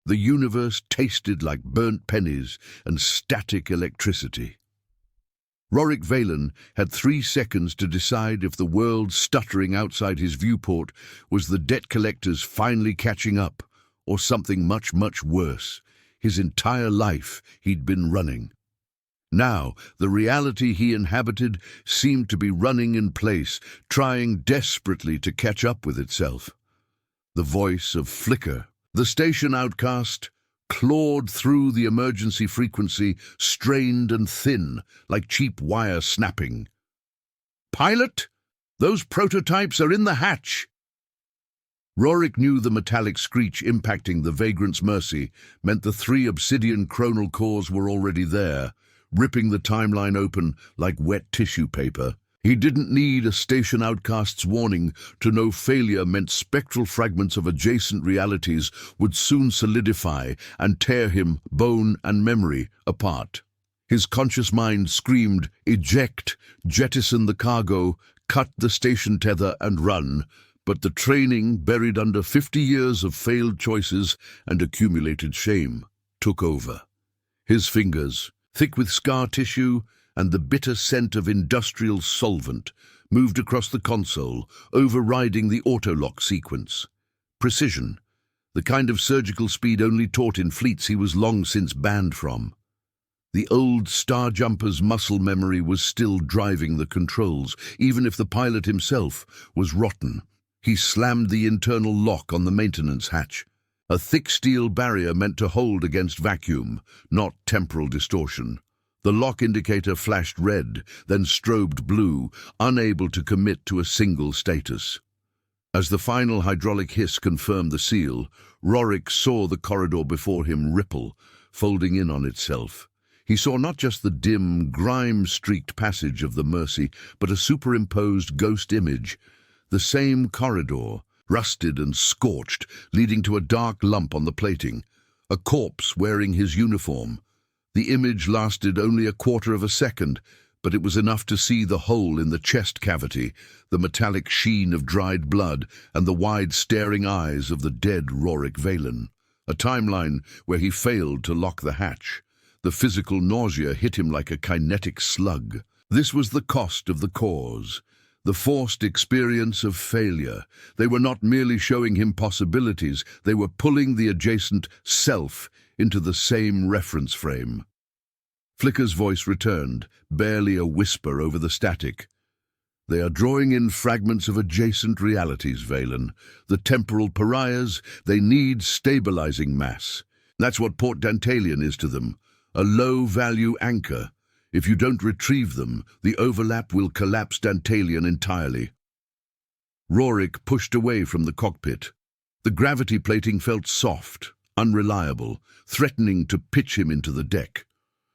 The universe tasted like burnt pennies and static electricity. Rorik Valen had 3 seconds to decide if the world stuttering outside his viewport was the debt collectors finally catching up, or something much, much worse. His entire life he'd been running. Now, the reality he inhabited seemed to be running in place, trying desperately to catch up with itself. The voice of Flicker, the station outcast, clawed through the emergency frequency, strained and thin, like cheap wire snapping. "Pilot, those prototypes are in the hatch!" Rorik knew the metallic screech impacting the Vagrant's Mercy meant the 3 obsidian chronal cores were already there, ripping the timeline open like wet tissue paper. He didn't need a station outcast's warning to know failure meant spectral fragments of adjacent realities would soon solidify and tear him, bone and memory, apart. His conscious mind screamed, "Eject, jettison the cargo, cut the station tether and run," but the training, buried under 50 years of failed choices and accumulated shame, took over. His fingers, thick with scar tissue and the bitter scent of industrial solvent, moved across the console, overriding the auto-lock sequence. Precision, the kind of surgical speed only taught in fleets he was long since banned from. The old Star Jumper's muscle memory was still driving the controls, even if the pilot himself was rotten. He slammed the internal lock on the maintenance hatch. A thick steel barrier meant to hold against vacuum, not temporal distortion. The lock indicator flashed red, then strobed blue, unable to commit to a single status. As the final hydraulic hiss confirmed the seal, Rorik saw the corridor before him ripple, folding in on itself. He saw not just the dim, grime-streaked passage of the Mercy, but a superimposed ghost image. The same corridor, rusted and scorched, leading to a dark lump on the plating. A corpse wearing his uniform. The image lasted only a quarter of a second, but it was enough to see the hole in the chest cavity, the metallic sheen of dried blood, and the wide staring eyes of the dead Rorik Valen. A timeline where he failed to lock the hatch. The physical nausea hit him like a kinetic slug. This was the cost of the cause. The forced experience of failure. They were not merely showing him possibilities, they were pulling the adjacent self into the same reference frame. Flicker's voice returned, barely a whisper over the static. "They are drawing in fragments of adjacent realities, Valen. The temporal pariahs, they need stabilizing mass. That's what Port Dantalian is to them, a low-value anchor. If you don't retrieve them, the overlap will collapse Dantalian entirely." Rorik pushed away from the cockpit. The gravity plating felt soft, unreliable, threatening to pitch him into the deck.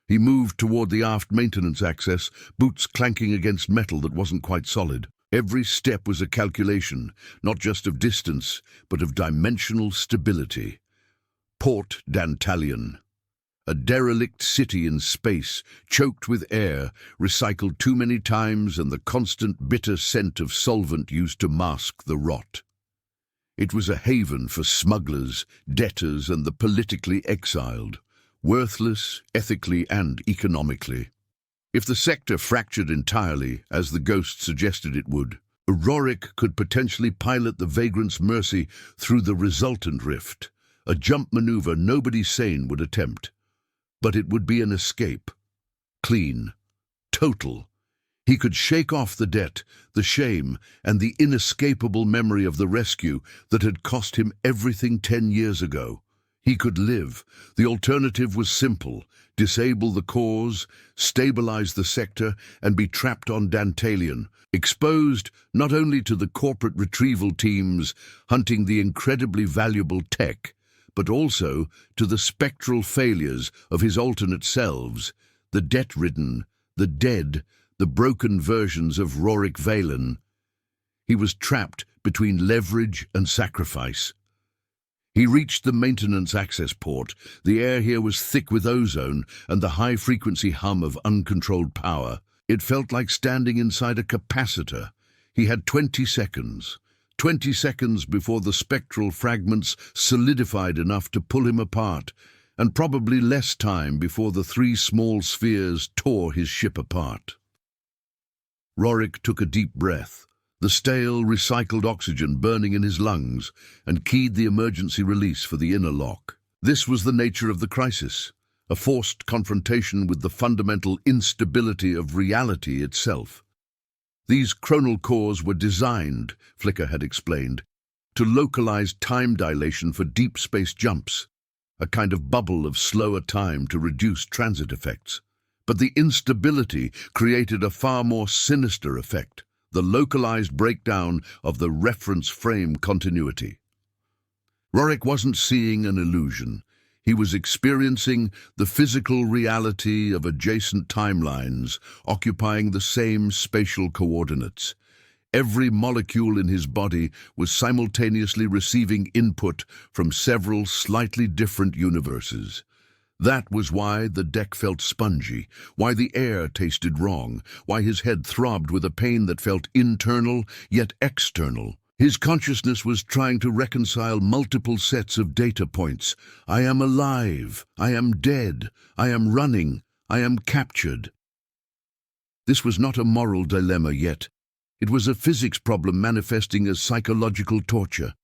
He moved toward the aft maintenance access, boots clanking against metal that wasn't quite solid. Every step was a calculation, not just of distance, but of dimensional stability. Port Dantalian. A derelict city in space, choked with air, recycled too many times, and the constant bitter scent of solvent used to mask the rot. It was a haven for smugglers, debtors, and the politically exiled, worthless ethically and economically. If the sector fractured entirely, as the ghost suggested it would, Rorik could potentially pilot the Vagrant's Mercy through the resultant rift, a jump maneuver nobody sane would attempt. But it would be an escape. Clean. Total. He could shake off the debt, the shame, and the inescapable memory of the rescue that had cost him everything 10 years ago. He could live. The alternative was simple. Disable the cores, stabilize the sector, and be trapped on Dantalian, exposed not only to the corporate retrieval teams hunting the incredibly valuable tech, but also to the spectral failures of his alternate selves, the debt-ridden, the dead, the broken versions of Rorik Valen. He was trapped between leverage and sacrifice. He reached the maintenance access port. The air here was thick with ozone and the high-frequency hum of uncontrolled power. It felt like standing inside a capacitor. He had 20 seconds. 20 seconds before the spectral fragments solidified enough to pull him apart, and probably less time before the three small spheres tore his ship apart. Rorik took a deep breath, the stale, recycled oxygen burning in his lungs, and keyed the emergency release for the inner lock. This was the nature of the crisis, a forced confrontation with the fundamental instability of reality itself. These chronal cores were designed, Flicker had explained, to localize time dilation for deep space jumps, a kind of bubble of slower time to reduce transit effects. But the instability created a far more sinister effect, the localized breakdown of the reference frame continuity. Rorik wasn't seeing an illusion. He was experiencing the physical reality of adjacent timelines occupying the same spatial coordinates. Every molecule in his body was simultaneously receiving input from several slightly different universes. That was why the deck felt spongy, why the air tasted wrong, why his head throbbed with a pain that felt internal yet external. His consciousness was trying to reconcile multiple sets of data points. I am alive. I am dead. I am running. I am captured. This was not a moral dilemma yet. It was a physics problem manifesting as psychological torture.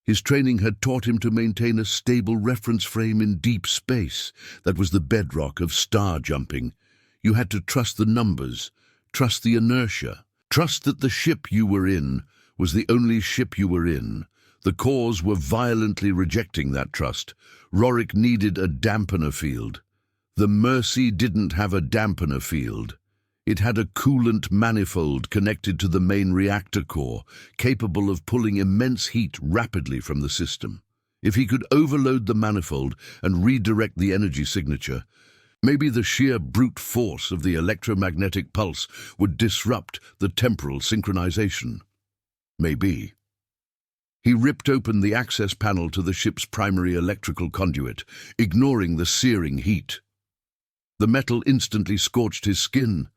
His training had taught him to maintain a stable reference frame in deep space. That was the bedrock of star jumping. You had to trust the numbers, trust the inertia, trust that the ship you were in was the only ship you were in. The cores were violently rejecting that trust. Rorik needed a dampener field. The Mercy didn't have a dampener field. It had a coolant manifold connected to the main reactor core, capable of pulling immense heat rapidly from the system. If he could overload the manifold and redirect the energy signature, maybe the sheer brute force of the electromagnetic pulse would disrupt the temporal synchronization. Maybe. He ripped open the access panel to the ship's primary electrical conduit, ignoring the searing heat. The metal instantly scorched his skin,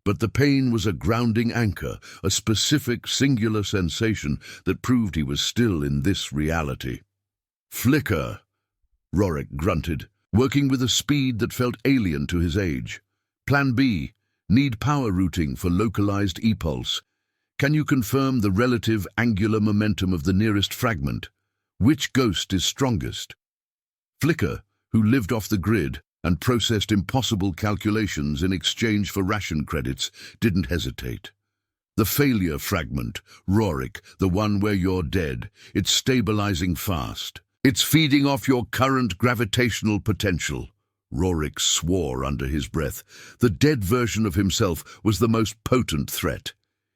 but the pain was a grounding anchor, a specific, singular sensation that proved he was still in this reality. "Flicker," Rorik grunted, working with a speed that felt alien to his age. "Plan B, need power routing for localized e-pulse. Can you confirm the relative angular momentum of the nearest fragment? Which ghost is strongest?" Flicker, who lived off the grid and processed impossible calculations in exchange for ration credits, didn't hesitate. "The failure fragment, Rorik, the one where you're dead. It's stabilizing fast. It's feeding off your current gravitational potential." Rorik swore under his breath. The dead version of himself was the most potent threat.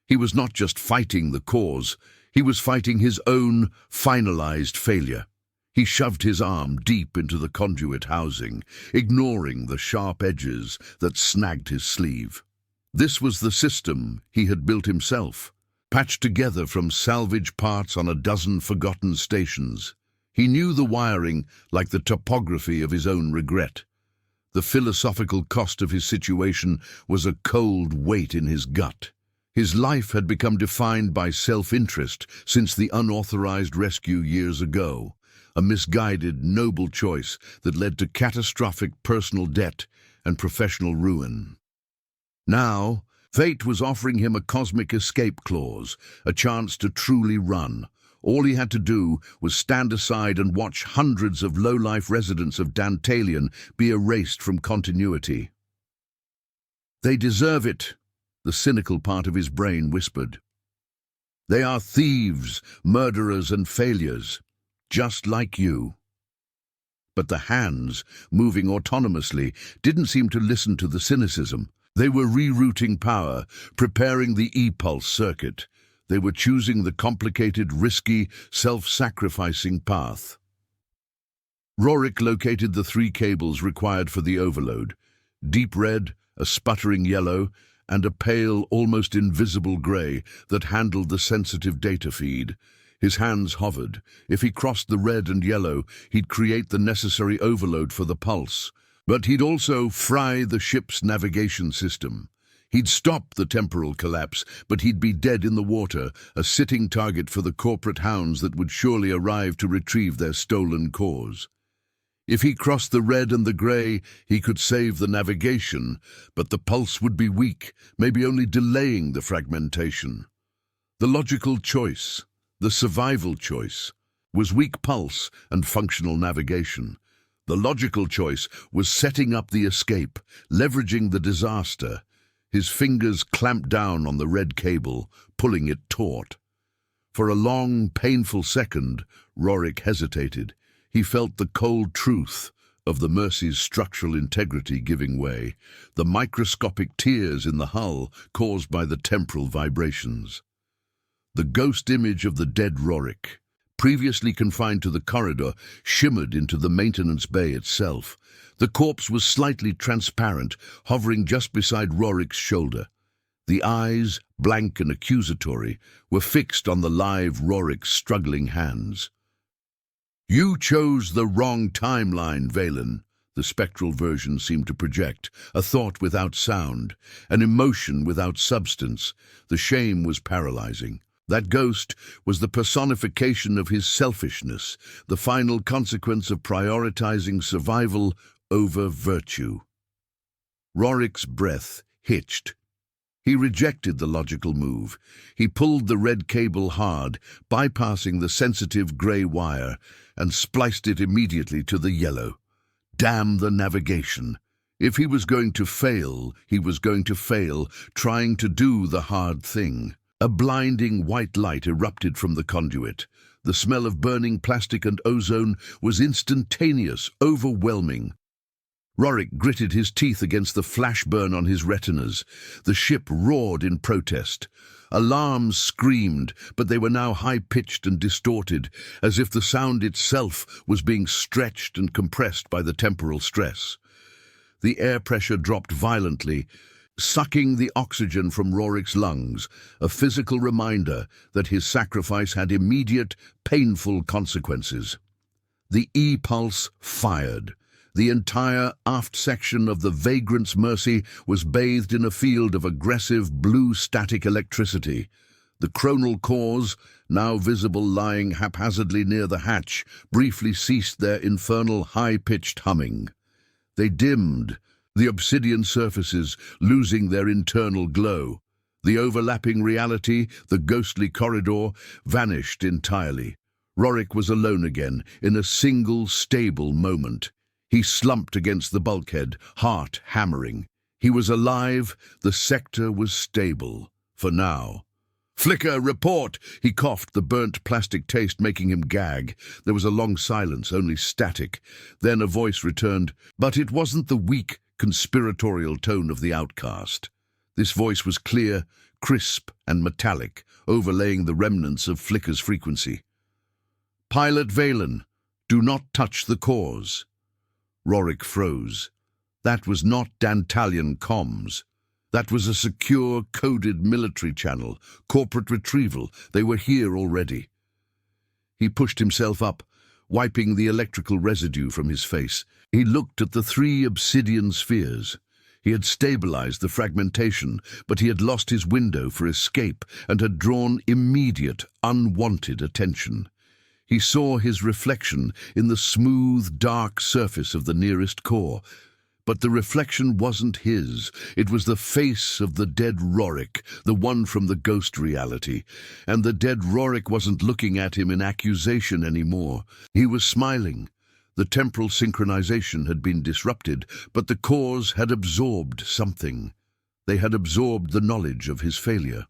He was not just fighting the cause, he was fighting his own finalized failure. He shoved his arm deep into the conduit housing, ignoring the sharp edges that snagged his sleeve. This was the system he had built himself, patched together from salvage parts on a dozen forgotten stations. He knew the wiring like the topography of his own regret. The philosophical cost of his situation was a cold weight in his gut. His life had become defined by self-interest since the unauthorized rescue years ago, a misguided, noble choice that led to catastrophic personal debt and professional ruin. Now, fate was offering him a cosmic escape clause, a chance to truly run. All he had to do was stand aside and watch hundreds of low-life residents of Dantalion be erased from continuity. "They deserve it," the cynical part of his brain whispered. "They are thieves, murderers, and failures, just like you." But the hands, moving autonomously, didn't seem to listen to the cynicism. They were rerouting power, preparing the e-pulse circuit. They were choosing the complicated, risky, self-sacrificing path. Rorik located the 3 cables required for the overload: deep red, a sputtering yellow, and a pale, almost invisible grey that handled the sensitive data feed. His hands hovered. If he crossed the red and yellow, he'd create the necessary overload for the pulse. But he'd also fry the ship's navigation system. He'd stop the temporal collapse, but he'd be dead in the water, a sitting target for the corporate hounds that would surely arrive to retrieve their stolen cores. If he crossed the red and the grey, he could save the navigation, but the pulse would be weak, maybe only delaying the fragmentation. The logical choice, the survival choice, was weak pulse and functional navigation. The logical choice was setting up the escape, leveraging the disaster. His fingers clamped down on the red cable, pulling it taut. For a long, painful second, Rorik hesitated. He felt the cold truth of the Mercy's structural integrity giving way, the microscopic tears in the hull caused by the temporal vibrations. The ghost image of the dead Rorik, previously confined to the corridor, shimmered into the maintenance bay itself. The corpse was slightly transparent, hovering just beside Rorik's shoulder. The eyes, blank and accusatory, were fixed on the live Rorik's struggling hands. "You chose the wrong timeline, Valen," the spectral version seemed to project, a thought without sound, an emotion without substance. The shame was paralyzing. That ghost was the personification of his selfishness, the final consequence of prioritizing survival over virtue. Rorik's breath hitched. He rejected the logical move. He pulled the red cable hard, bypassing the sensitive grey wire, and spliced it immediately to the yellow. Damn the navigation. If he was going to fail, he was going to fail trying to do the hard thing. A blinding white light erupted from the conduit. The smell of burning plastic and ozone was instantaneous, overwhelming. Rorik gritted his teeth against the flash burn on his retinas. The ship roared in protest. Alarms screamed, but they were now high-pitched and distorted, as if the sound itself was being stretched and compressed by the temporal stress. The air pressure dropped violently, sucking the oxygen from Rorik's lungs, a physical reminder that his sacrifice had immediate, painful consequences. The E-pulse fired. The entire aft section of the Vagrant's Mercy was bathed in a field of aggressive blue static electricity. The chronal cores, now visible lying haphazardly near the hatch, briefly ceased their infernal high-pitched humming. They dimmed, the obsidian surfaces losing their internal glow. The overlapping reality, the ghostly corridor, vanished entirely. Rorik was alone again, in a single, stable moment. He slumped against the bulkhead, heart hammering. He was alive, the sector was stable, for now. "Flicker, report!" He coughed, the burnt plastic taste making him gag. There was a long silence, only static. Then a voice returned, but it wasn't the weak, conspiratorial tone of the outcast. This voice was clear, crisp and metallic, overlaying the remnants of Flicker's frequency. "Pilot Valen, do not touch the cores." Rorik froze. That was not Dantalian comms. That was a secure, coded military channel, corporate retrieval. They were here already. He pushed himself up, wiping the electrical residue from his face. He looked at the 3 obsidian spheres. He had stabilized the fragmentation, but he had lost his window for escape and had drawn immediate, unwanted attention. He saw his reflection in the smooth, dark surface of the nearest core. But the reflection wasn't his. It was the face of the dead Rorik, the one from the ghost reality. And the dead Rorik wasn't looking at him in accusation anymore. He was smiling. The temporal synchronization had been disrupted, but the cores had absorbed something. They had absorbed the knowledge of his failure.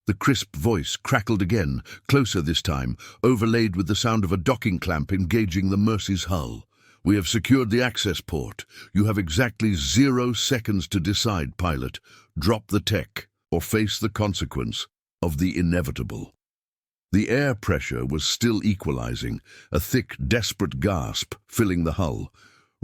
The crisp voice crackled again, closer this time, overlaid with the sound of a docking clamp engaging the Mercy's hull. "We have secured the access port. You have exactly 0 seconds to decide, pilot. Drop the tech, or face the consequence of the inevitable." The air pressure was still equalizing, a thick, desperate gasp filling the hull.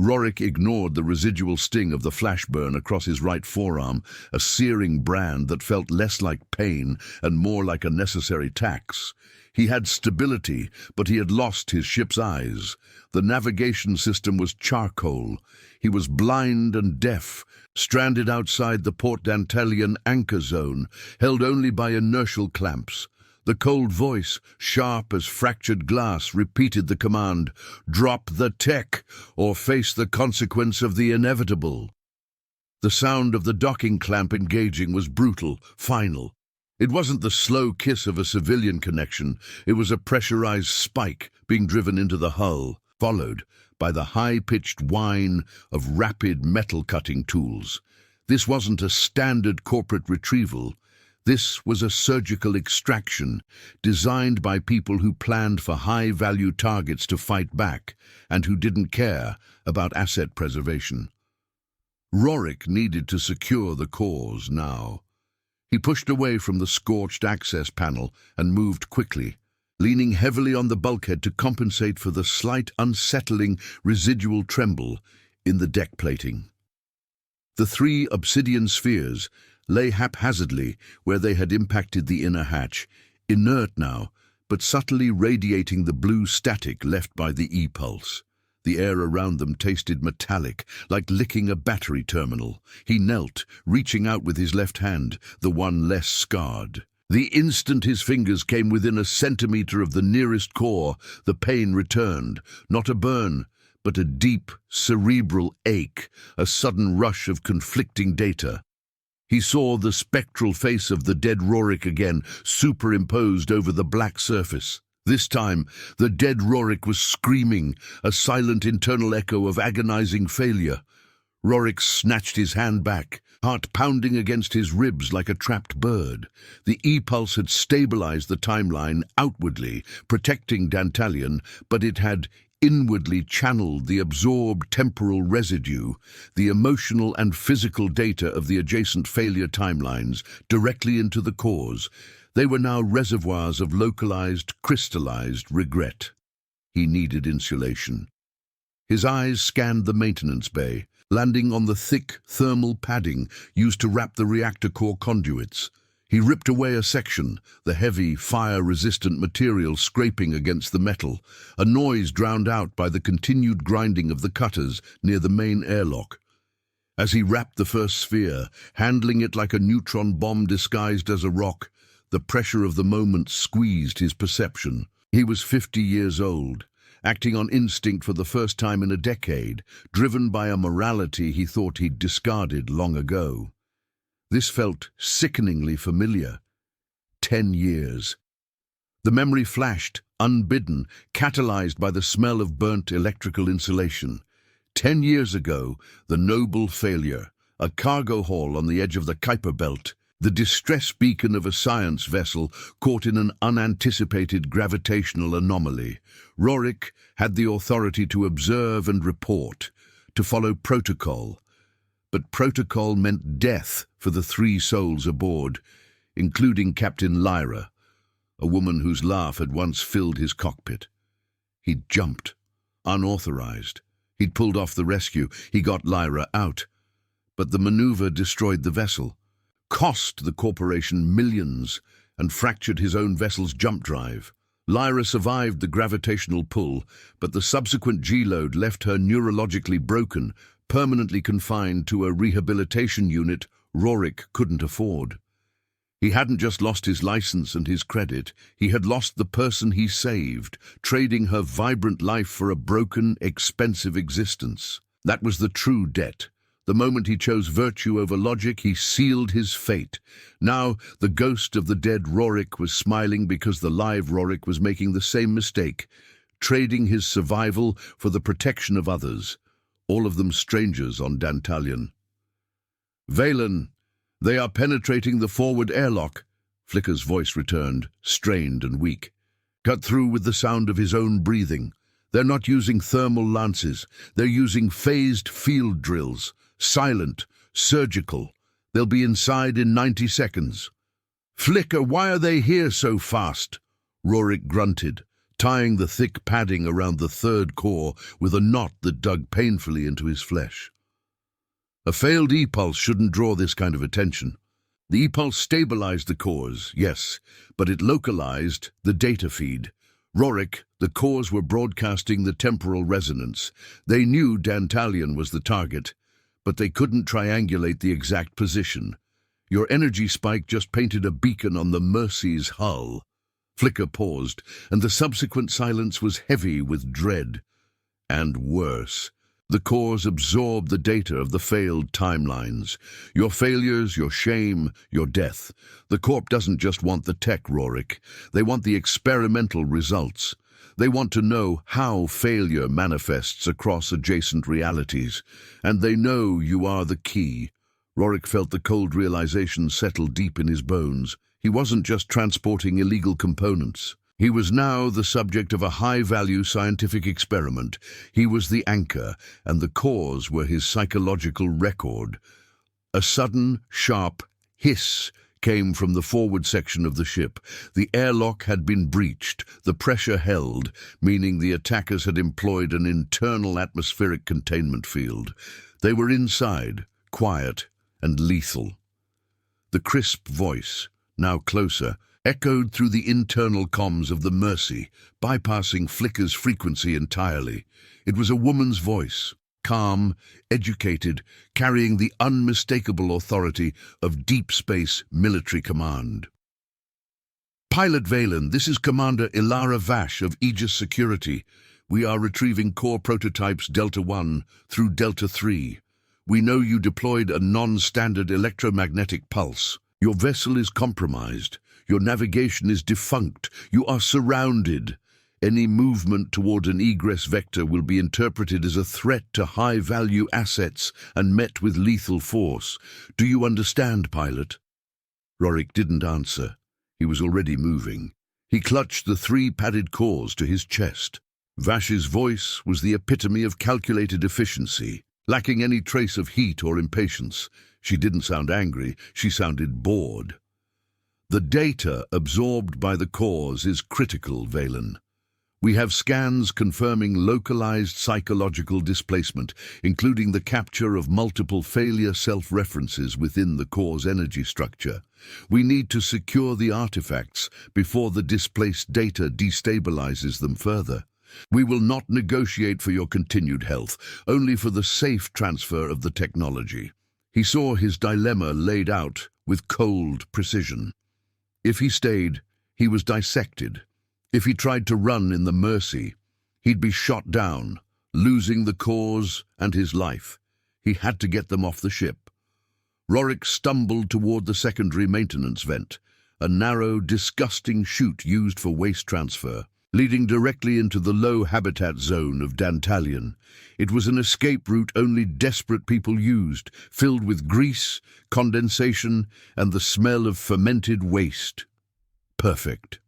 Rorik ignored the residual sting of the flash burn across his right forearm, a searing brand that felt less like pain and more like a necessary tax. He had stability, but he had lost his ship's eyes. The navigation system was charcoal. He was blind and deaf, stranded outside the Port Dantalian anchor zone, held only by inertial clamps. The cold voice, sharp as fractured glass, repeated the command, "Drop the tech, or face the consequence of the inevitable." The sound of the docking clamp engaging was brutal, final. It wasn't the slow kiss of a civilian connection, it was a pressurized spike being driven into the hull, followed by the high-pitched whine of rapid metal-cutting tools. This wasn't a standard corporate retrieval. This was a surgical extraction, designed by people who planned for high-value targets to fight back, and who didn't care about asset preservation. Rorik needed to secure the cores now. He pushed away from the scorched access panel and moved quickly, leaning heavily on the bulkhead to compensate for the slight, unsettling residual tremble in the deck plating. The 3 obsidian spheres lay haphazardly where they had impacted the inner hatch, inert now, but subtly radiating the blue static left by the E-pulse. The air around them tasted metallic, like licking a battery terminal. He knelt, reaching out with his left hand, the one less scarred. The instant his fingers came within a centimeter of the nearest core, the pain returned, not a burn, but a deep, cerebral ache, a sudden rush of conflicting data. He saw the spectral face of the dead Rorik again, superimposed over the black surface. This time, the dead Rorik was screaming, a silent internal echo of agonizing failure. Rorik snatched his hand back, heart pounding against his ribs like a trapped bird. The E-pulse had stabilized the timeline outwardly, protecting Dantalian, but it had inwardly channeled the absorbed temporal residue, the emotional and physical data of the adjacent failure timelines, directly into the cores. They were now reservoirs of localized, crystallized regret. He needed insulation. His eyes scanned the maintenance bay, landing on the thick thermal padding used to wrap the reactor core conduits. He ripped away a section, the heavy, fire-resistant material scraping against the metal, a noise drowned out by the continued grinding of the cutters near the main airlock. As he wrapped the first sphere, handling it like a neutron bomb disguised as a rock, the pressure of the moment squeezed his perception. He was 50 years old, acting on instinct for the first time in a decade, driven by a morality he thought he'd discarded long ago. This felt sickeningly familiar. 10 years. The memory flashed, unbidden, catalyzed by the smell of burnt electrical insulation. 10 years ago, the noble failure, a cargo haul on the edge of the Kuiper Belt, the distress beacon of a science vessel caught in an unanticipated gravitational anomaly. Rorik had the authority to observe and report, to follow protocol. But protocol meant death for the 3 souls aboard, including Captain Lyra, a woman whose laugh had once filled his cockpit. He'd jumped, unauthorized. He'd pulled off the rescue. He got Lyra out. But the maneuver destroyed the vessel, cost the corporation millions, and fractured his own vessel's jump drive. Lyra survived the gravitational pull, but the subsequent G-load left her neurologically broken, permanently confined to a rehabilitation unit Rorik couldn't afford. He hadn't just lost his license and his credit, he had lost the person he saved, trading her vibrant life for a broken, expensive existence. That was the true debt. The moment he chose virtue over logic, he sealed his fate. Now, the ghost of the dead Rorik was smiling because the live Rorik was making the same mistake, trading his survival for the protection of others, all of them strangers on Dantalian. "Valen, they are penetrating the forward airlock," Flicker's voice returned, strained and weak, cut through with the sound of his own breathing. "They're not using thermal lances, they're using phased field drills. Silent, surgical. They'll be inside in 90 seconds. "Flicker, why are they here so fast?" Rorik grunted, tying the thick padding around the third core with a knot that dug painfully into his flesh. A failed e-pulse shouldn't draw this kind of attention. The e-pulse stabilized the cores, yes, but it localized the data feed. Rorik, the cores were broadcasting the temporal resonance. They knew Dantalion was the target, but they couldn't triangulate the exact position. Your energy spike just painted a beacon on the Mercy's hull. Flicker paused, and the subsequent silence was heavy with dread. And worse, the cores absorbed the data of the failed timelines. Your failures, your shame, your death. The Corp doesn't just want the tech, Rorik. They want the experimental results. They want to know how failure manifests across adjacent realities. And they know you are the key. Rorik felt the cold realization settle deep in his bones. He wasn't just transporting illegal components. He was now the subject of a high-value scientific experiment. He was the anchor, and the cores were his psychological record. A sudden, sharp hiss came from the forward section of the ship. The airlock had been breached, the pressure held, meaning the attackers had employed an internal atmospheric containment field. They were inside, quiet and lethal. The crisp voice, now closer, echoed through the internal comms of the Mercy, bypassing Flicker's frequency entirely. It was a woman's voice, calm, educated, carrying the unmistakable authority of deep space military command. Pilot Valen, this is Commander Ilara Vash of Aegis Security. We are retrieving core prototypes Delta 1 through Delta 3. We know you deployed a non-standard electromagnetic pulse. Your vessel is compromised. Your navigation is defunct. You are surrounded. Any movement toward an egress vector will be interpreted as a threat to high-value assets and met with lethal force. Do you understand, pilot? Rorik didn't answer. He was already moving. He clutched the 3 padded cores to his chest. Vash's voice was the epitome of calculated efficiency, lacking any trace of heat or impatience. She didn't sound angry. She sounded bored. The data absorbed by the cores is critical, Valen. We have scans confirming localized psychological displacement, including the capture of multiple failure self-references within the core's energy structure. We need to secure the artifacts before the displaced data destabilizes them further. We will not negotiate for your continued health, only for the safe transfer of the technology. He saw his dilemma laid out with cold precision. If he stayed, he was dissected. If he tried to run in the Mercy, he'd be shot down, losing the cause and his life. He had to get them off the ship. Rorik stumbled toward the secondary maintenance vent, a narrow, disgusting chute used for waste transfer, leading directly into the low habitat zone of Dantalion. It was an escape route only desperate people used, filled with grease, condensation, and the smell of fermented waste. Perfect.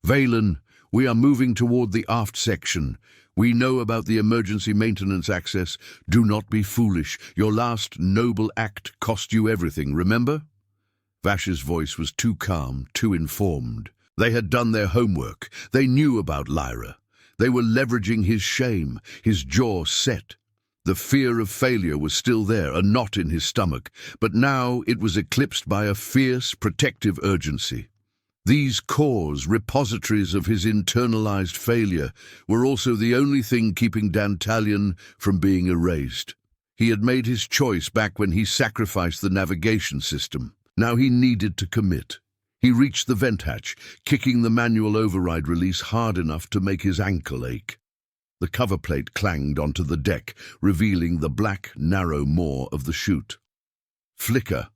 Valen, we are moving toward the aft section. We know about the emergency maintenance access. Do not be foolish. Your last noble act cost you everything, remember? Vash's voice was too calm, too informed. They had done their homework. They knew about Lyra. They were leveraging his shame, his jaw set. The fear of failure was still there, a knot in his stomach, but now it was eclipsed by a fierce, protective urgency. These cores, repositories of his internalized failure, were also the only thing keeping Dantalion from being erased. He had made his choice back when he sacrificed the navigation system. Now he needed to commit. He reached the vent hatch, kicking the manual override release hard enough to make his ankle ache. The cover plate clanged onto the deck, revealing the black, narrow maw of the chute. Flicker.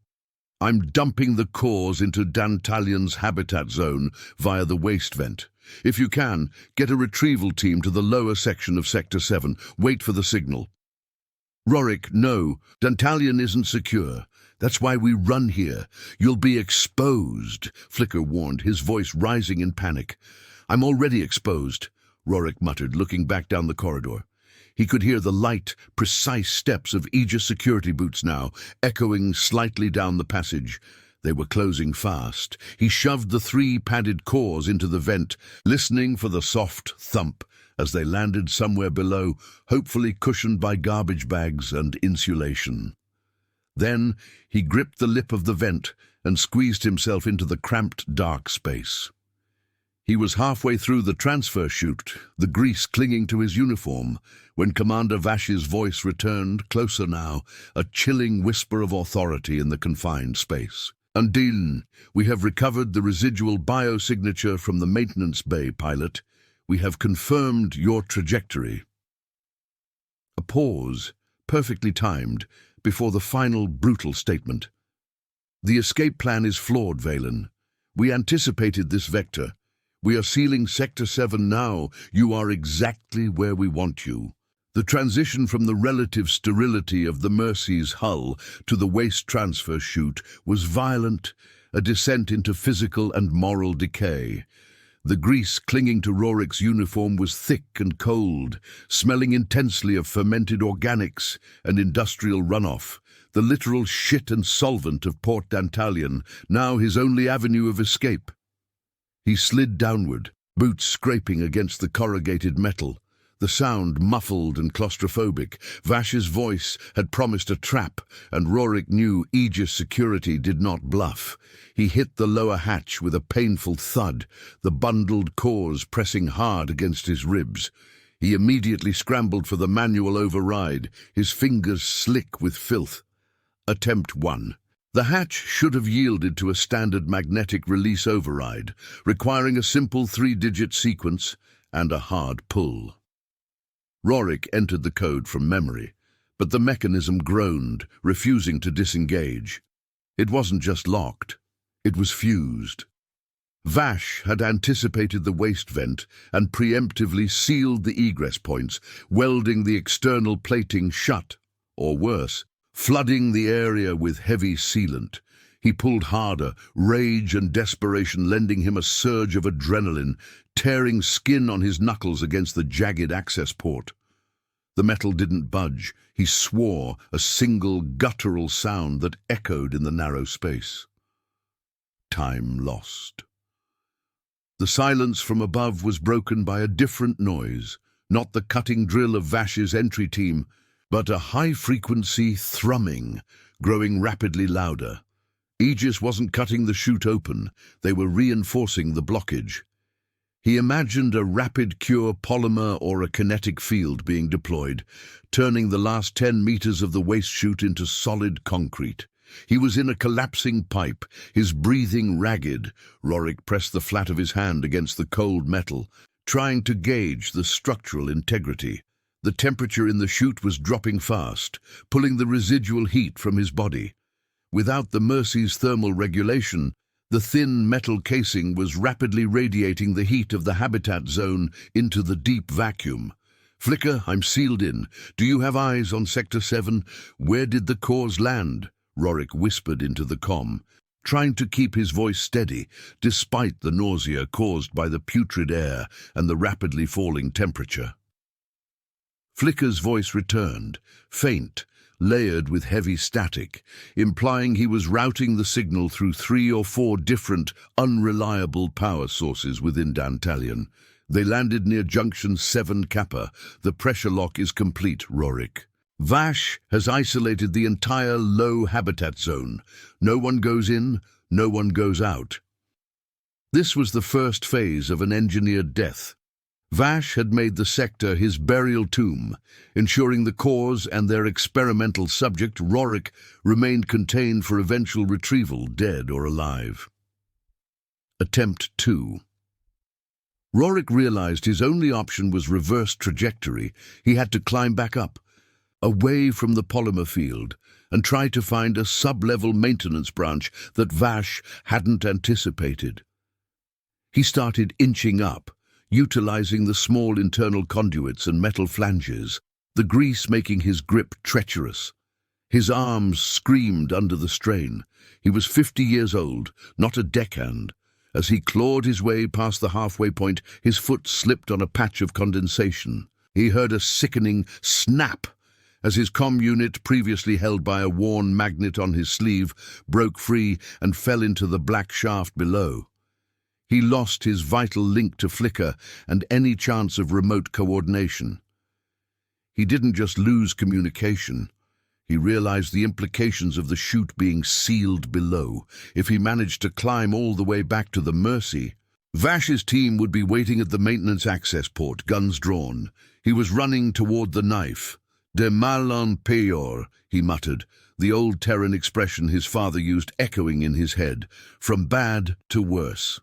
I'm dumping the cores into Dantalion's habitat zone via the waste vent. If you can, get a retrieval team to the lower section of Sector 7. Wait for the signal. Rorik, no. Dantalion isn't secure. That's why we run here. You'll be exposed, Flicker warned, his voice rising in panic. I'm already exposed, Rorik muttered, looking back down the corridor. He could hear the light, precise steps of Aegis security boots now, echoing slightly down the passage. They were closing fast. He shoved the 3 padded cores into the vent, listening for the soft thump as they landed somewhere below, hopefully cushioned by garbage bags and insulation. Then he gripped the lip of the vent and squeezed himself into the cramped, dark space. He was halfway through the transfer chute, the grease clinging to his uniform, when Commander Vash's voice returned, closer now, a chilling whisper of authority in the confined space. "Undine, we have recovered the residual biosignature from the maintenance bay, pilot. We have confirmed your trajectory." A pause, perfectly timed, before the final brutal statement. "The escape plan is flawed, Valen. We anticipated this vector. We are sealing Sector 7 now. You are exactly where we want you." The transition from the relative sterility of the Mercy's hull to the waste transfer chute was violent, a descent into physical and moral decay. The grease clinging to Rorik's uniform was thick and cold, smelling intensely of fermented organics and industrial runoff, the literal shit and solvent of Port Dantalion, now his only avenue of escape. He slid downward, boots scraping against the corrugated metal, the sound muffled and claustrophobic. Vash's voice had promised a trap, and Rorik knew Aegis security did not bluff. He hit the lower hatch with a painful thud, the bundled cores pressing hard against his ribs. He immediately scrambled for the manual override, his fingers slick with filth. Attempt 1. The hatch should have yielded to a standard magnetic release override, requiring a simple 3-digit sequence and a hard pull. Rorik entered the code from memory, but the mechanism groaned, refusing to disengage. It wasn't just locked, it was fused. Vash had anticipated the waste vent and preemptively sealed the egress points, welding the external plating shut, or worse, flooding the area with heavy sealant. He pulled harder, rage and desperation lending him a surge of adrenaline, tearing skin on his knuckles against the jagged access port. The metal didn't budge. He swore, a single guttural sound that echoed in the narrow space. Time lost. The silence from above was broken by a different noise, not the cutting drill of Vash's entry team, but a high-frequency thrumming, growing rapidly louder. Aegis wasn't cutting the chute open, they were reinforcing the blockage. He imagined a rapid cure polymer or a kinetic field being deployed, turning the last 10 meters of the waste chute into solid concrete. He was in a collapsing pipe, his breathing ragged. Rorik pressed the flat of his hand against the cold metal, trying to gauge the structural integrity. The temperature in the chute was dropping fast, pulling the residual heat from his body. Without the Mercy's thermal regulation, the thin metal casing was rapidly radiating the heat of the habitat zone into the deep vacuum. "Flicker, I'm sealed in. Do you have eyes on Sector 7? Where did the cores land?" Rorik whispered into the comm, trying to keep his voice steady, despite the nausea caused by the putrid air and the rapidly falling temperature. Flicker's voice returned, faint, layered with heavy static, implying he was routing the signal through 3 or 4 different, unreliable power sources within Dantalion. "They landed near Junction 7 Kappa. The pressure lock is complete, Rorik. Vash has isolated the entire low habitat zone. No one goes in, no one goes out." This was the first phase of an engineered death. Vash had made the sector his burial tomb, ensuring the cores and their experimental subject, Rorik, remained contained for eventual retrieval, dead or alive. Attempt 2. Rorik realized his only option was reverse trajectory. He had to climb back up, away from the polymer field, and try to find a sub-level maintenance branch that Vash hadn't anticipated. He started inching up, utilizing the small internal conduits and metal flanges, the grease making his grip treacherous. His arms screamed under the strain. He was 50 years old, not a deckhand. As he clawed his way past the halfway point, his foot slipped on a patch of condensation. He heard a sickening snap, as his comm unit, previously held by a worn magnet on his sleeve, broke free and fell into the black shaft below. He lost his vital link to Flicker and any chance of remote coordination. He didn't just lose communication. He realized the implications of the chute being sealed below. If he managed to climb all the way back to the Mercy, Vash's team would be waiting at the maintenance access port, guns drawn. He was running toward the knife. De mal en pire, he muttered, the old Terran expression his father used echoing in his head, from bad to worse.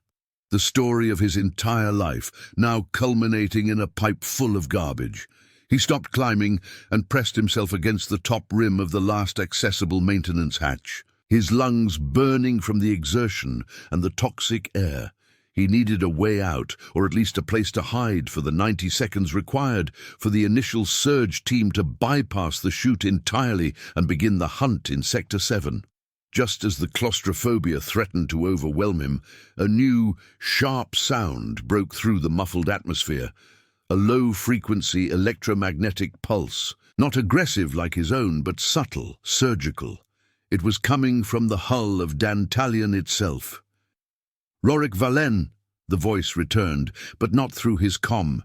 The story of his entire life, now culminating in a pipe full of garbage. He stopped climbing and pressed himself against the top rim of the last accessible maintenance hatch, his lungs burning from the exertion and the toxic air. He needed a way out, or at least a place to hide for the 90 seconds required for the initial surge team to bypass the chute entirely and begin the hunt in Sector 7. Just as the claustrophobia threatened to overwhelm him, a new, sharp sound broke through the muffled atmosphere. A low-frequency electromagnetic pulse, not aggressive like his own, but subtle, surgical. It was coming from the hull of Dantalion itself. "Rorik Valen," the voice returned, but not through his comm.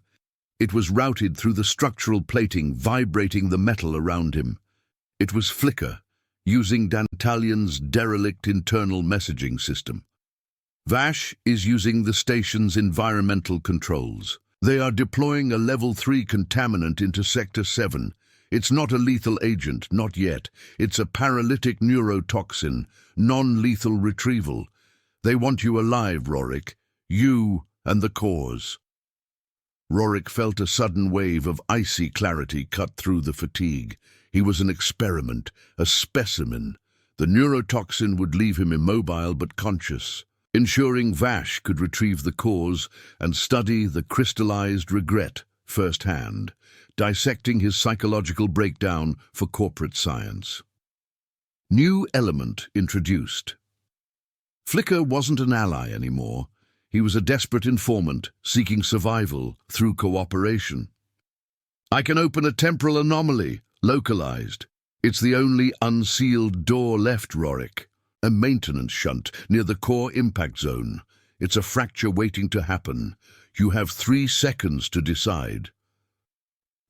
It was routed through the structural plating, vibrating the metal around him. It was Flicker, using Dantalion's derelict internal messaging system. "Vash is using the station's environmental controls. They are deploying a Level 3 contaminant into Sector 7. It's not a lethal agent, not yet. It's a paralytic neurotoxin, non-lethal retrieval. They want you alive, Rorik. You and the cause." Rorik felt a sudden wave of icy clarity cut through the fatigue. He was an experiment, a specimen. The neurotoxin would leave him immobile but conscious, ensuring Vash could retrieve the cause and study the crystallized regret firsthand, dissecting his psychological breakdown for corporate science. New element introduced. Flicker wasn't an ally anymore. He was a desperate informant seeking survival through cooperation. "I can open a temporal anomaly, localized. It's the only unsealed door left, Rorik. A maintenance shunt near the core impact zone. It's a fracture waiting to happen. You have 3 seconds to decide."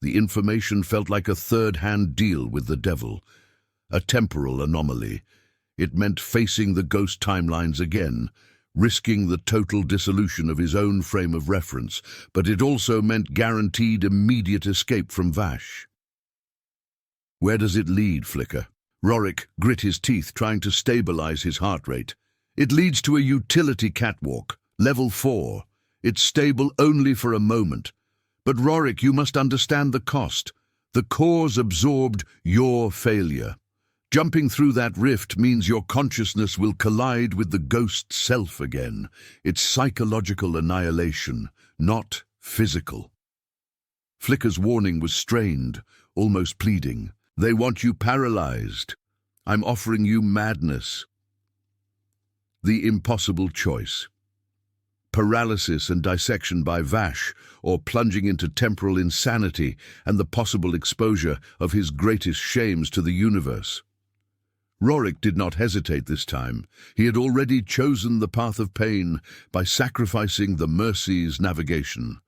The information felt like a third-hand deal with the devil. A temporal anomaly. It meant facing the ghost timelines again, risking the total dissolution of his own frame of reference, but it also meant guaranteed immediate escape from Vash. "Where does it lead, Flicker?" Rorik grit his teeth, trying to stabilize his heart rate. "It leads to a utility catwalk, Level 4. It's stable only for a moment. But Rorik, you must understand the cost. The cause absorbed your failure. Jumping through that rift means your consciousness will collide with the ghost self again. It's psychological annihilation, not physical." Flicker's warning was strained, almost pleading. "They want you paralyzed. I'm offering you madness." The impossible choice. Paralysis and dissection by Vash, or plunging into temporal insanity and the possible exposure of his greatest shames to the universe. Rorik did not hesitate this time. He had already chosen the path of pain by sacrificing the Mercy's navigation.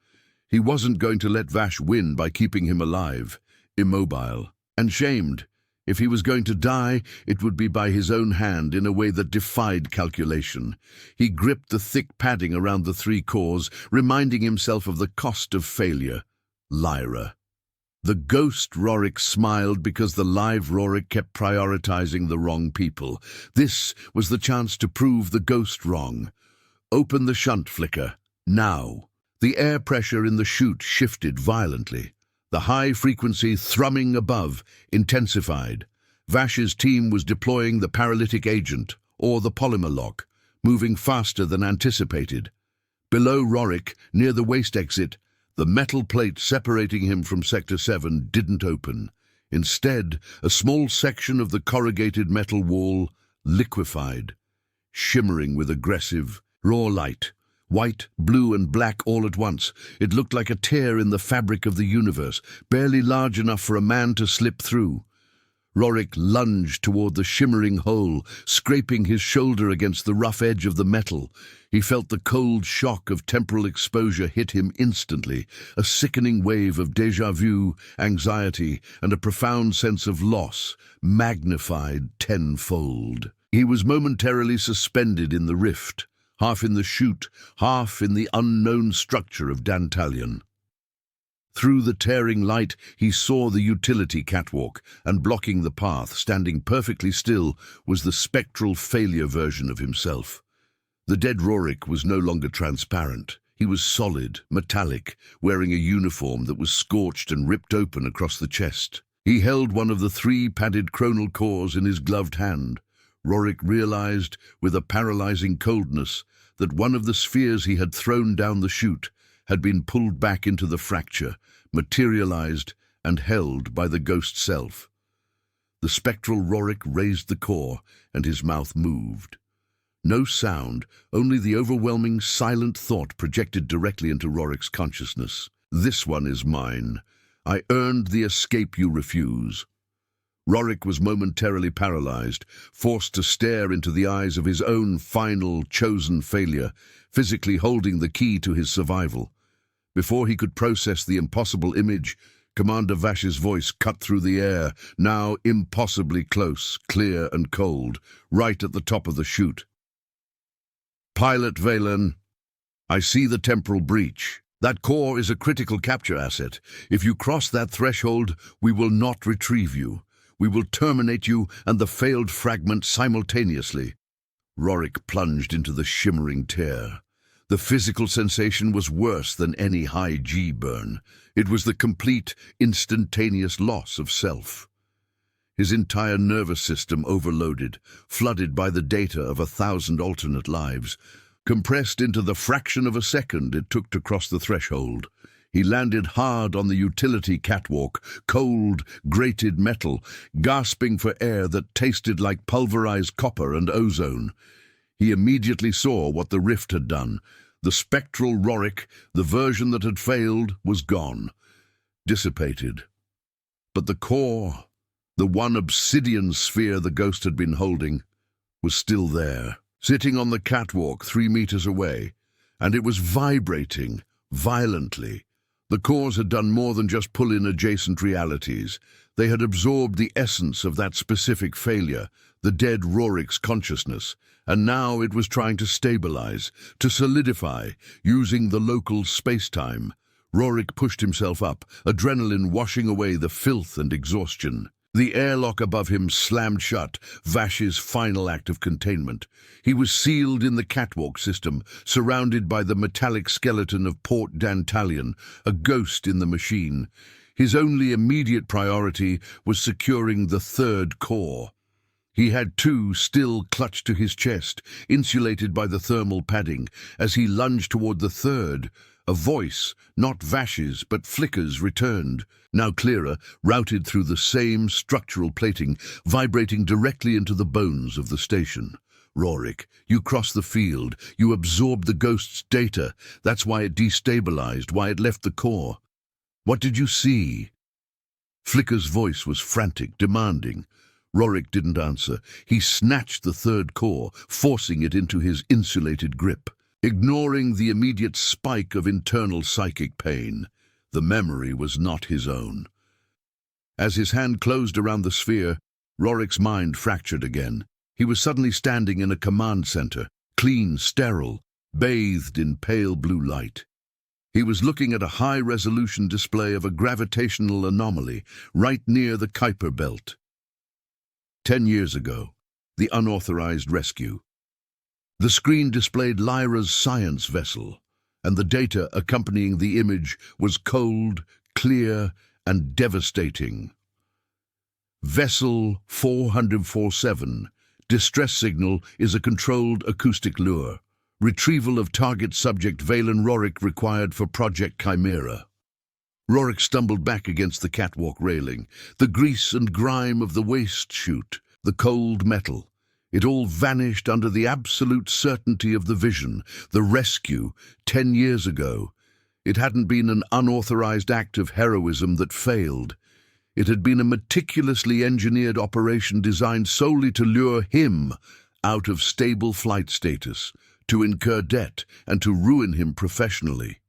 He wasn't going to let Vash win by keeping him alive, immobile, and shamed. If he was going to die, it would be by his own hand in a way that defied calculation. He gripped the thick padding around the 3 cores, reminding himself of the cost of failure. Lyra. The ghost Rorik smiled because the live Rorik kept prioritizing the wrong people. This was the chance to prove the ghost wrong. "Open the shunt, Flicker. Now." The air pressure in the chute shifted violently. The high-frequency thrumming above intensified. Vash's team was deploying the paralytic agent, or the polymer lock, moving faster than anticipated. Below Rorik, near the waste exit, the metal plate separating him from Sector 7 didn't open. Instead, a small section of the corrugated metal wall liquefied, shimmering with aggressive, raw light. White, blue and black all at once. It looked like a tear in the fabric of the universe, barely large enough for a man to slip through. Rorik lunged toward the shimmering hole, scraping his shoulder against the rough edge of the metal. He felt the cold shock of temporal exposure hit him instantly, a sickening wave of déjà vu, anxiety, and a profound sense of loss, magnified tenfold. He was momentarily suspended in the rift, half in the chute, half in the unknown structure of Dantalion. Through the tearing light, he saw the utility catwalk, and blocking the path, standing perfectly still, was the spectral failure version of himself. The dead Rorik was no longer transparent. He was solid, metallic, wearing a uniform that was scorched and ripped open across the chest. He held one of the 3 padded chronal cores in his gloved hand. Rorik realized, with a paralyzing coldness, that one of the spheres he had thrown down the chute had been pulled back into the fracture, materialized and held by the ghost self. The spectral Rorik raised the core, and his mouth moved. No sound, only the overwhelming, silent thought projected directly into Rorik's consciousness. This one is mine. I earned the escape you refuse. Rorik was momentarily paralyzed, forced to stare into the eyes of his own final, chosen failure, physically holding the key to his survival. Before he could process the impossible image, Commander Vash's voice cut through the air, now impossibly close, clear and cold, right at the top of the chute. Pilot Valen, I see the temporal breach. That core is a critical capture asset. If you cross that threshold, we will not retrieve you. We will terminate you and the failed fragment simultaneously. Rorik plunged into the shimmering tear. The physical sensation was worse than any high G burn. It was the complete, instantaneous loss of self. His entire nervous system overloaded, flooded by the data of 1,000 alternate lives, compressed into the fraction of a second it took to cross the threshold. He landed hard on the utility catwalk, cold, grated metal, gasping for air that tasted like pulverized copper and ozone. He immediately saw what the rift had done. The spectral Rorik, the version that had failed, was gone, dissipated. But the core, the one obsidian sphere the ghost had been holding, was still there, sitting on the catwalk 3 meters away, and it was vibrating violently. The cores had done more than just pull in adjacent realities. They had absorbed the essence of that specific failure, the dead Rorik's consciousness, and now it was trying to stabilize, to solidify, using the local space-time. Rorik pushed himself up, adrenaline washing away the filth and exhaustion. The airlock above him slammed shut, Vash's final act of containment. He was sealed in the catwalk system, surrounded by the metallic skeleton of Port Dantalion, a ghost in the machine. His only immediate priority was securing the 3rd core. He had 2 still clutched to his chest, insulated by the thermal padding. As he lunged toward the 3rd, a voice, not Vash's but Flicker's, returned, now clearer, routed through the same structural plating, vibrating directly into the bones of the station. Rorik, you crossed the field. You absorbed the ghost's data. That's why it destabilized, why it left the core. What did you see? Flicker's voice was frantic, demanding. Rorik didn't answer. He snatched the 3rd core, forcing it into his insulated grip. Ignoring the immediate spike of internal psychic pain, the memory was not his own. As his hand closed around the sphere, Rorik's mind fractured again. He was suddenly standing in a command center, clean, sterile, bathed in pale blue light. He was looking at a high-resolution display of a gravitational anomaly right near the Kuiper belt. 10 years ago, the unauthorized rescue. The screen displayed Lyra's science vessel, and the data accompanying the image was cold, clear, and devastating. Vessel 447. Distress signal is a controlled acoustic lure. Retrieval of target subject Valen Rorik required for Project Chimera. Rorik stumbled back against the catwalk railing. The grease and grime of the waste chute, the cold metal. It all vanished under the absolute certainty of the vision, the rescue, 10 years ago. It hadn't been an unauthorized act of heroism that failed. It had been a meticulously engineered operation designed solely to lure him out of stable flight status, to incur debt, and to ruin him professionally.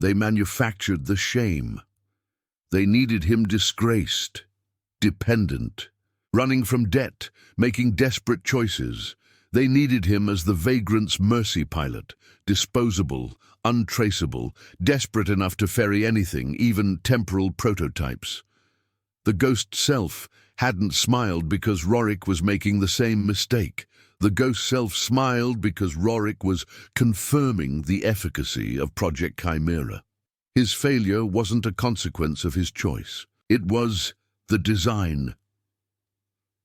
They manufactured the shame. They needed him disgraced, dependent, running from debt, making desperate choices. They needed him as the vagrant's mercy pilot, disposable, untraceable, desperate enough to ferry anything, even temporal prototypes. The ghost self hadn't smiled because Rorik was making the same mistake. The ghost self smiled because Rorik was confirming the efficacy of Project Chimera. His failure wasn't a consequence of his choice. It was the design.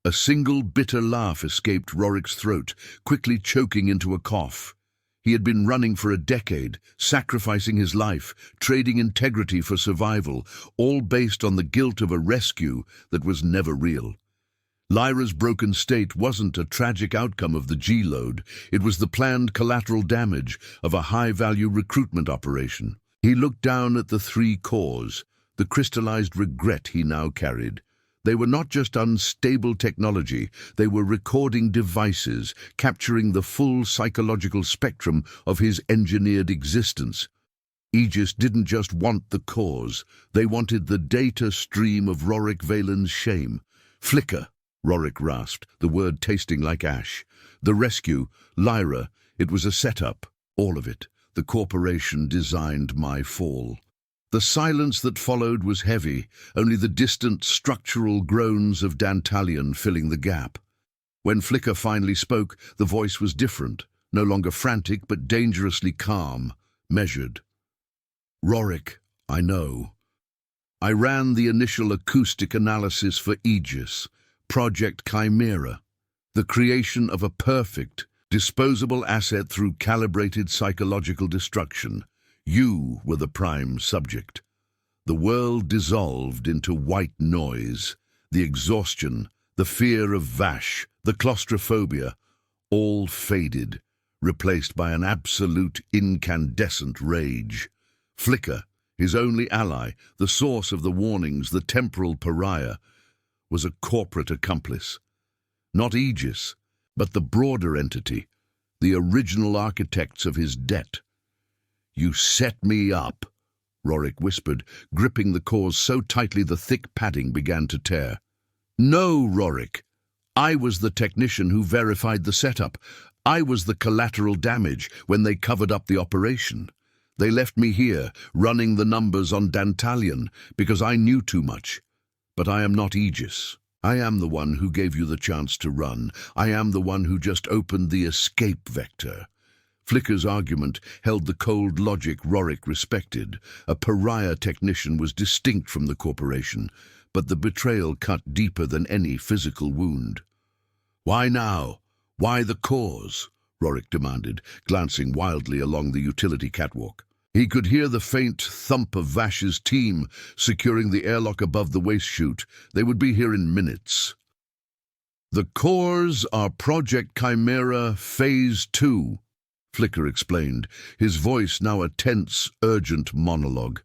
A single bitter laugh escaped Rorik's throat, quickly choking into a cough. He had been running for a decade, sacrificing his life, trading integrity for survival, all based on the guilt of a rescue that was never real. Lyra's broken state wasn't a tragic outcome of the G-load. It was the planned collateral damage of a high-value recruitment operation. He looked down at the 3 cores, the crystallized regret he now carried. They were not just unstable technology, they were recording devices, capturing the full psychological spectrum of his engineered existence. Aegis didn't just want the cores, they wanted the data stream of Rorik Valen's shame. Flicker, Rorik rasped, the word tasting like ash. The rescue, Lyra, it was a setup, all of it. The corporation designed my fall. The silence that followed was heavy, only the distant structural groans of Dantalion filling the gap. When Flicker finally spoke, the voice was different, no longer frantic but dangerously calm, measured. Rorik, I know. I ran the initial acoustic analysis for Aegis, Project Chimera, the creation of a perfect, disposable asset through calibrated psychological destruction. You were the prime subject. The world dissolved into white noise, the exhaustion, the fear of Vash, the claustrophobia, all faded, replaced by an absolute incandescent rage. Flicker, his only ally, the source of the warnings, the temporal pariah, was a corporate accomplice. Not Aegis, but the broader entity, the original architects of his debt. You set me up, Rorik whispered, gripping the cores so tightly the thick padding began to tear. No, Rorik. I was the technician who verified the setup. I was the collateral damage when they covered up the operation. They left me here, running the numbers on Dantalion, because I knew too much. But I am not Aegis. I am the one who gave you the chance to run. I am the one who just opened the escape vector. Flicker's argument held the cold logic Rorik respected. A pariah technician was distinct from the corporation, but the betrayal cut deeper than any physical wound. Why now? Why the cause? Rorik demanded, glancing wildly along the utility catwalk. He could hear the faint thump of Vash's team securing the airlock above the waste chute. They would be here in minutes. The cores are Project Chimera Phase 2. Flicker explained, his voice now a tense, urgent monologue.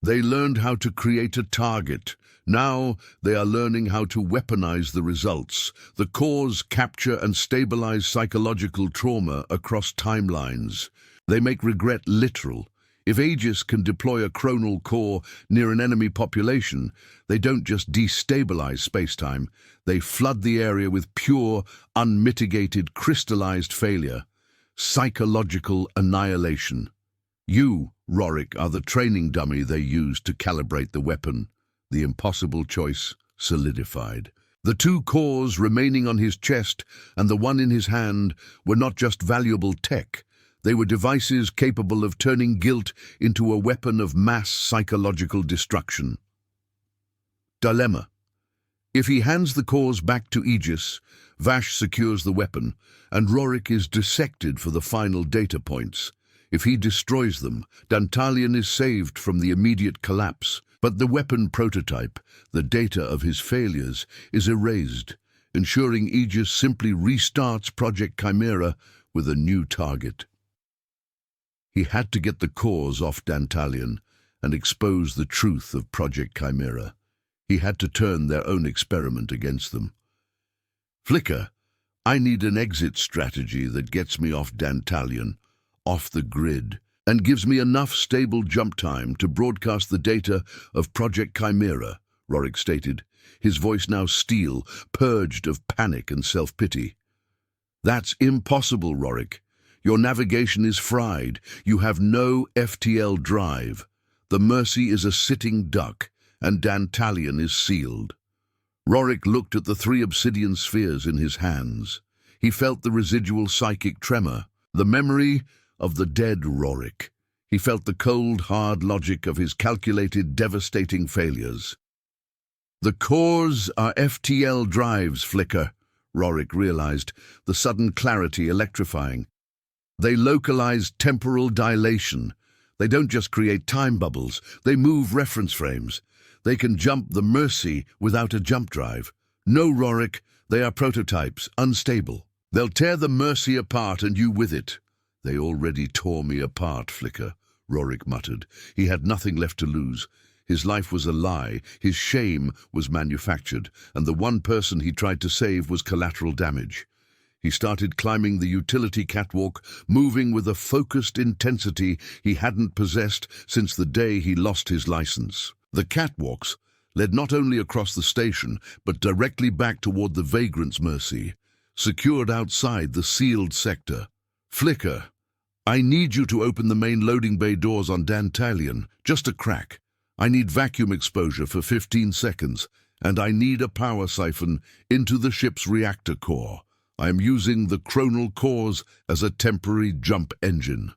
They learned how to create a target. Now they are learning how to weaponize the results. The cores capture and stabilize psychological trauma across timelines. They make regret literal. If Aegis can deploy a chronal core near an enemy population, they don't just destabilize space-time. They flood the area with pure, unmitigated, crystallized failure. Psychological annihilation. You, Rorik, are the training dummy they used to calibrate the weapon. The impossible choice solidified. The 2 cores remaining on his chest and the one in his hand were not just valuable tech. They were devices capable of turning guilt into a weapon of mass psychological destruction. Dilemma. If he hands the cores back to Aegis, Vash secures the weapon, and Rorik is dissected for the final data points. If he destroys them, Dantalion is saved from the immediate collapse, but the weapon prototype, the data of his failures, is erased. ensuring Aegis simply restarts Project Chimera with a new target. He had to get the cores off Dantalion and expose the truth of Project Chimera. He had to turn their own experiment against them. Flicker, I need an exit strategy that gets me off Dantalion, off the grid, and gives me enough stable jump time to broadcast the data of Project Chimera, Rorik stated, his voice now steel, purged of panic and self-pity. That's impossible, Rorik. Your navigation is fried. You have no FTL drive. The Mercy is a sitting duck, and Dantalion is sealed. Rorik looked at the 3 obsidian spheres in his hands. He felt the residual psychic tremor, the memory of the dead Rorik. He felt the cold, hard logic of his calculated, devastating failures. The cores are FTL drives, Flicker, Rorik realized, the sudden clarity electrifying. They localize temporal dilation. They don't just create time bubbles, they move reference frames. They can jump the Mercy without a jump drive. No, Rorik, they are prototypes, unstable. They'll tear the Mercy apart and you with it. They already tore me apart, Flicker, Rorik muttered. He had nothing left to lose. His life was a lie, his shame was manufactured, and the one person he tried to save was collateral damage. He started climbing the utility catwalk, moving with a focused intensity he hadn't possessed since the day he lost his license. The catwalks led not only across the station, but directly back toward the Vagrant's Mercy, secured outside the sealed sector. Flicker, I need you to open the main loading bay doors on Dantalion, just a crack. I need vacuum exposure for 15 seconds, and I need a power siphon into the ship's reactor core. I am using the chronal cores as a temporary jump engine.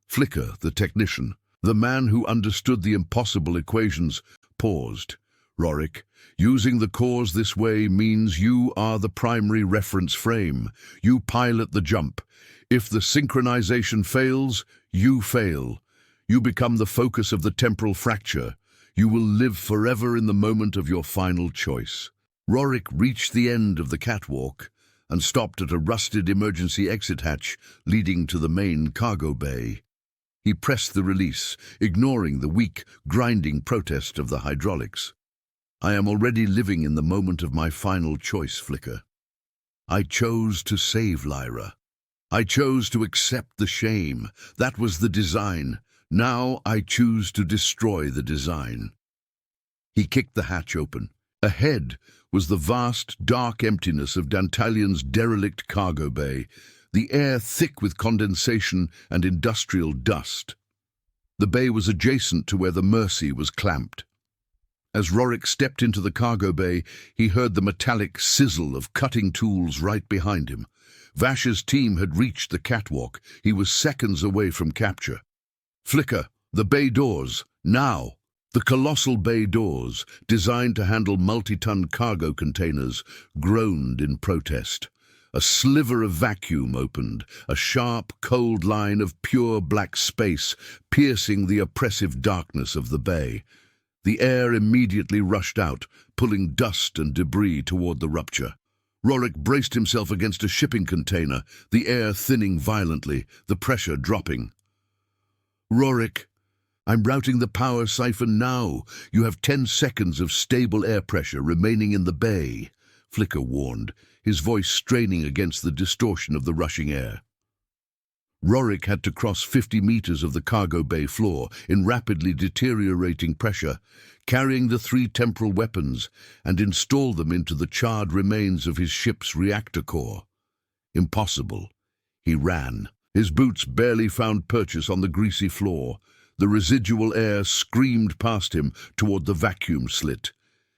Flicker, the technician, the man who understood the impossible equations, paused. Rorik, using the cores this way means you are the primary reference frame. You pilot the jump. If the synchronization fails, you fail. You become the focus of the temporal fracture. You will live forever in the moment of your final choice. Rorik reached the end of the catwalk and stopped at a rusted emergency exit hatch leading to the main cargo bay. He pressed the release, ignoring the weak, grinding protest of the hydraulics. I am already living in the moment of my final choice, Flicker. I chose to save Lyra. I chose to accept the shame. That was the design. Now I choose to destroy the design. He kicked the hatch open. Ahead was the vast, dark emptiness of Dantalion's derelict cargo bay, the air thick with condensation and industrial dust. The bay was adjacent to where the Mercy was clamped. As Rorik stepped into the cargo bay, he heard the metallic sizzle of cutting tools right behind him. Vash's team had reached the catwalk. He was seconds away from capture. Flicker, the bay doors, now! The colossal bay doors, designed to handle multi-ton cargo containers, groaned in protest. A sliver of vacuum opened, a sharp, cold line of pure black space piercing the oppressive darkness of the bay. The air immediately rushed out, pulling dust and debris toward the rupture. Rorik braced himself against a shipping container, the air thinning violently, the pressure dropping. Rorik, I'm routing the power siphon now. You have 10 seconds of stable air pressure remaining in the bay, Flicker warned, his voice straining against the distortion of the rushing air. Rorik had to cross 50 meters of the cargo bay floor in rapidly deteriorating pressure, carrying the 3 temporal weapons, and install them into the charred remains of his ship's reactor core. Impossible. He ran. His boots barely found purchase on the greasy floor. The residual air screamed past him toward the vacuum slit.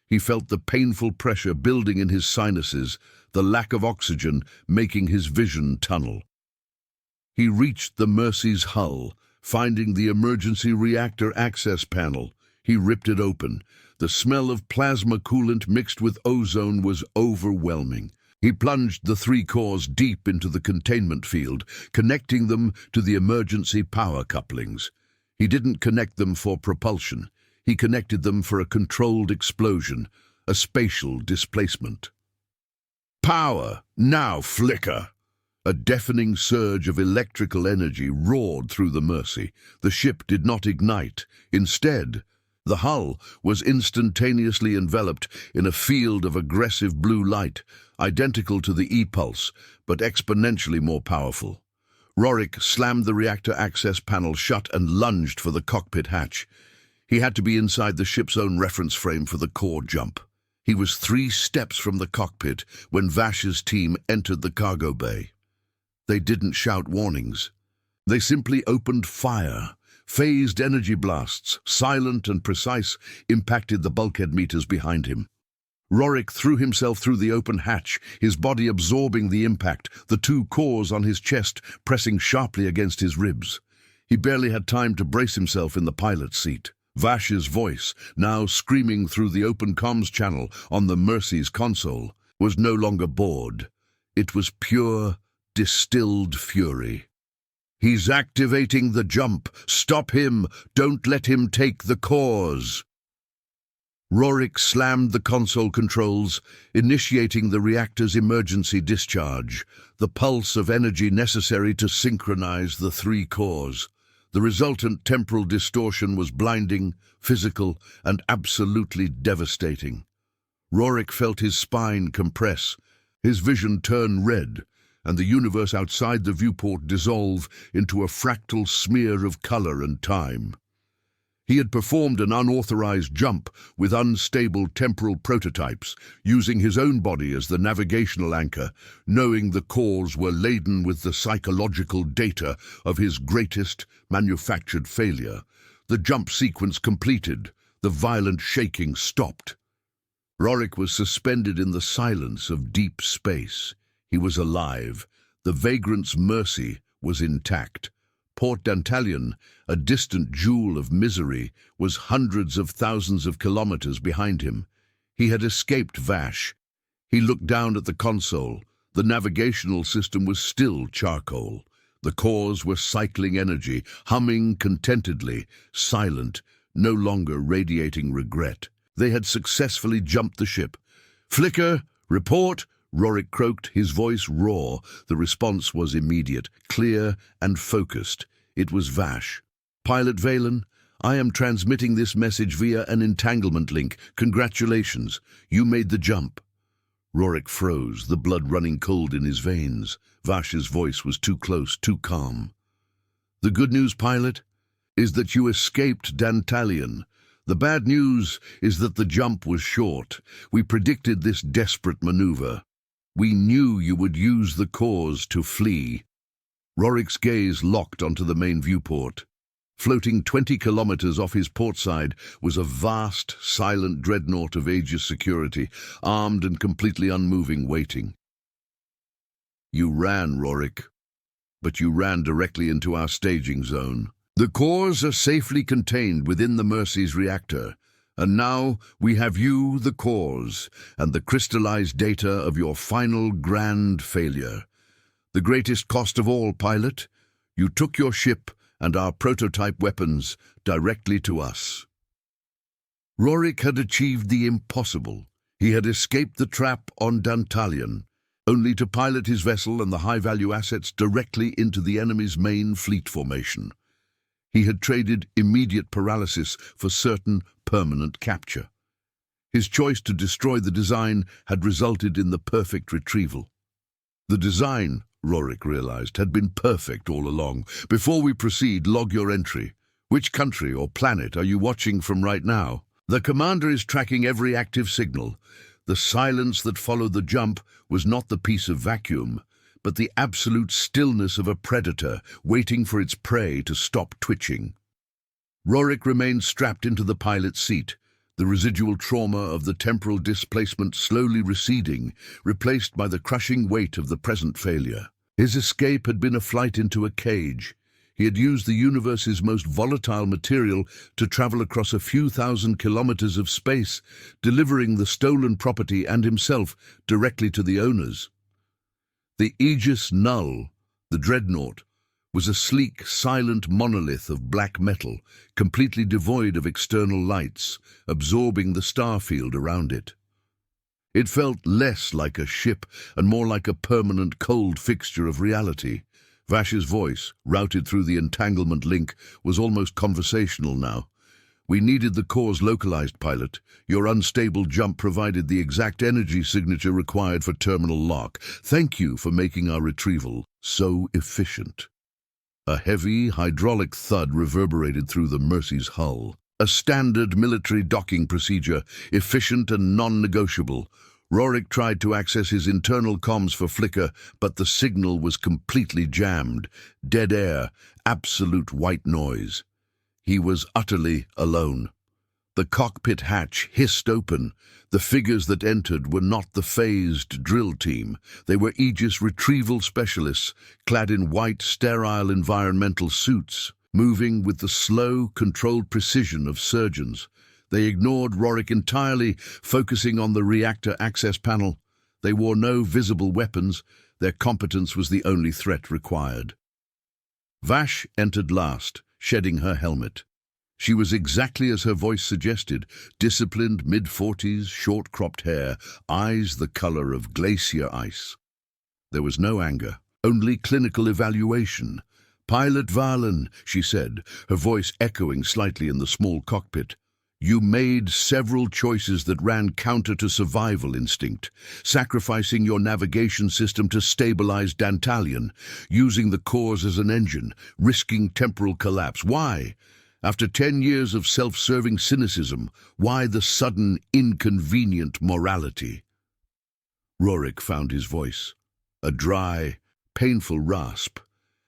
He felt the painful pressure building in his sinuses, the lack of oxygen making his vision tunnel. He reached the Mercy's hull, finding the emergency reactor access panel. He ripped it open. The smell of plasma coolant mixed with ozone was overwhelming. He plunged the 3 cores deep into the containment field, connecting them to the emergency power couplings. He didn't connect them for propulsion. He connected them for a controlled explosion, a spatial displacement. Power, now flicker! A deafening surge of electrical energy roared through the Mercy. The ship did not ignite. Instead, the hull was instantaneously enveloped in a field of aggressive blue light, identical to the E-pulse, but exponentially more powerful. Rorik slammed the reactor access panel shut and lunged for the cockpit hatch. He had to be inside the ship's own reference frame for the core jump. He was 3 steps from the cockpit when Vash's team entered the cargo bay. They didn't shout warnings. They simply opened fire. Phased energy blasts, silent and precise, impacted the bulkhead meters behind him. Rorik threw himself through the open hatch, his body absorbing the impact, the 2 cores on his chest pressing sharply against his ribs. He barely had time to brace himself in the pilot's seat. Vash's voice, now screaming through the open comms channel on the Mercy's console, was no longer bored. It was pure, distilled fury. "He's activating the jump. Stop him. Don't let him take the cores." Rorik slammed the console controls, initiating the reactor's emergency discharge, the pulse of energy necessary to synchronize the 3 cores. The resultant temporal distortion was blinding, physical, and absolutely devastating. Rorik felt his spine compress, his vision turn red, and the universe outside the viewport dissolve into a fractal smear of color and time. He had performed an unauthorized jump with unstable temporal prototypes, using his own body as the navigational anchor, knowing the cores were laden with the psychological data of his greatest manufactured failure. The jump sequence completed, the violent shaking stopped. Rorik was suspended in the silence of deep space. He was alive. The Vagrant's Mercy was intact. Port Dantalion, a distant jewel of misery, was hundreds of thousands of kilometers behind him. He had escaped Vash. He looked down at the console. The navigational system was still charcoal. The cores were cycling energy, humming contentedly, silent, no longer radiating regret. They had successfully jumped the ship. "Flicker, report!" Rorik croaked, his voice raw. The response was immediate, clear and focused. It was Vash. "Pilot Valen, I am transmitting this message via an entanglement link. Congratulations, you made the jump." Rorik froze, the blood running cold in his veins. Vash's voice was too close, too calm. "The good news, pilot, is that you escaped Dantalion. The bad news is that the jump was short. We predicted this desperate maneuver. We knew you would use the cores to flee." Rorik's gaze locked onto the main viewport. Floating 20 kilometers off his portside was a vast, silent dreadnought of Aegis security, armed and completely unmoving, waiting. "You ran, Rorik, but you ran directly into our staging zone. The cores are safely contained within the Mercy's reactor. And now we have you, the cores, and the crystallized data of your final grand failure. The greatest cost of all, pilot, you took your ship and our prototype weapons directly to us." Rorik had achieved the impossible. He had escaped the trap on Dantalion, only to pilot his vessel and the high-value assets directly into the enemy's main fleet formation. He had traded immediate paralysis for certain permanent capture. His choice to destroy the design had resulted in the perfect retrieval. The design, Rorik realized, had been perfect all along. "Before we proceed, log your entry. Which country or planet are you watching from right now? The commander is tracking every active signal. The silence that followed the jump was not the peace of vacuum, but the absolute stillness of a predator waiting for its prey to stop twitching." Rorik remained strapped into the pilot's seat, the residual trauma of the temporal displacement slowly receding, replaced by the crushing weight of the present failure. His escape had been a flight into a cage. He had used the universe's most volatile material to travel across a few thousand kilometers of space, delivering the stolen property and himself directly to the owners. The Aegis Null, the dreadnought, was a sleek, silent monolith of black metal, completely devoid of external lights, absorbing the star field around it. It felt less like a ship and more like a permanent cold fixture of reality. Vash's voice, routed through the entanglement link, was almost conversational now. "We needed the core's localized pilot. Your unstable jump provided the exact energy signature required for terminal lock. Thank you for making our retrieval so efficient." A heavy, hydraulic thud reverberated through the Mercy's hull. A standard military docking procedure, efficient and non-negotiable. Rorik tried to access his internal comms for flicker, but the signal was completely jammed. Dead air, absolute white noise. He was utterly alone. The cockpit hatch hissed open. The figures that entered were not the phased drill team. They were Aegis retrieval specialists, clad in white, sterile environmental suits, moving with the slow, controlled precision of surgeons. They ignored Rorik entirely, focusing on the reactor access panel. They wore no visible weapons. Their competence was the only threat required. Vash entered last, shedding her helmet. She was exactly as her voice suggested, disciplined, mid-40s, short-cropped hair, eyes the color of glacier ice. There was no anger, only clinical evaluation. "Pilot Valen," she said, her voice echoing slightly in the small cockpit. "You made several choices that ran counter to survival instinct, sacrificing your navigation system to stabilize Dantalion, using the cores as an engine, risking temporal collapse. Why? After 10 years of self-serving cynicism, why the sudden, inconvenient morality?" Rorik found his voice, a dry, painful rasp.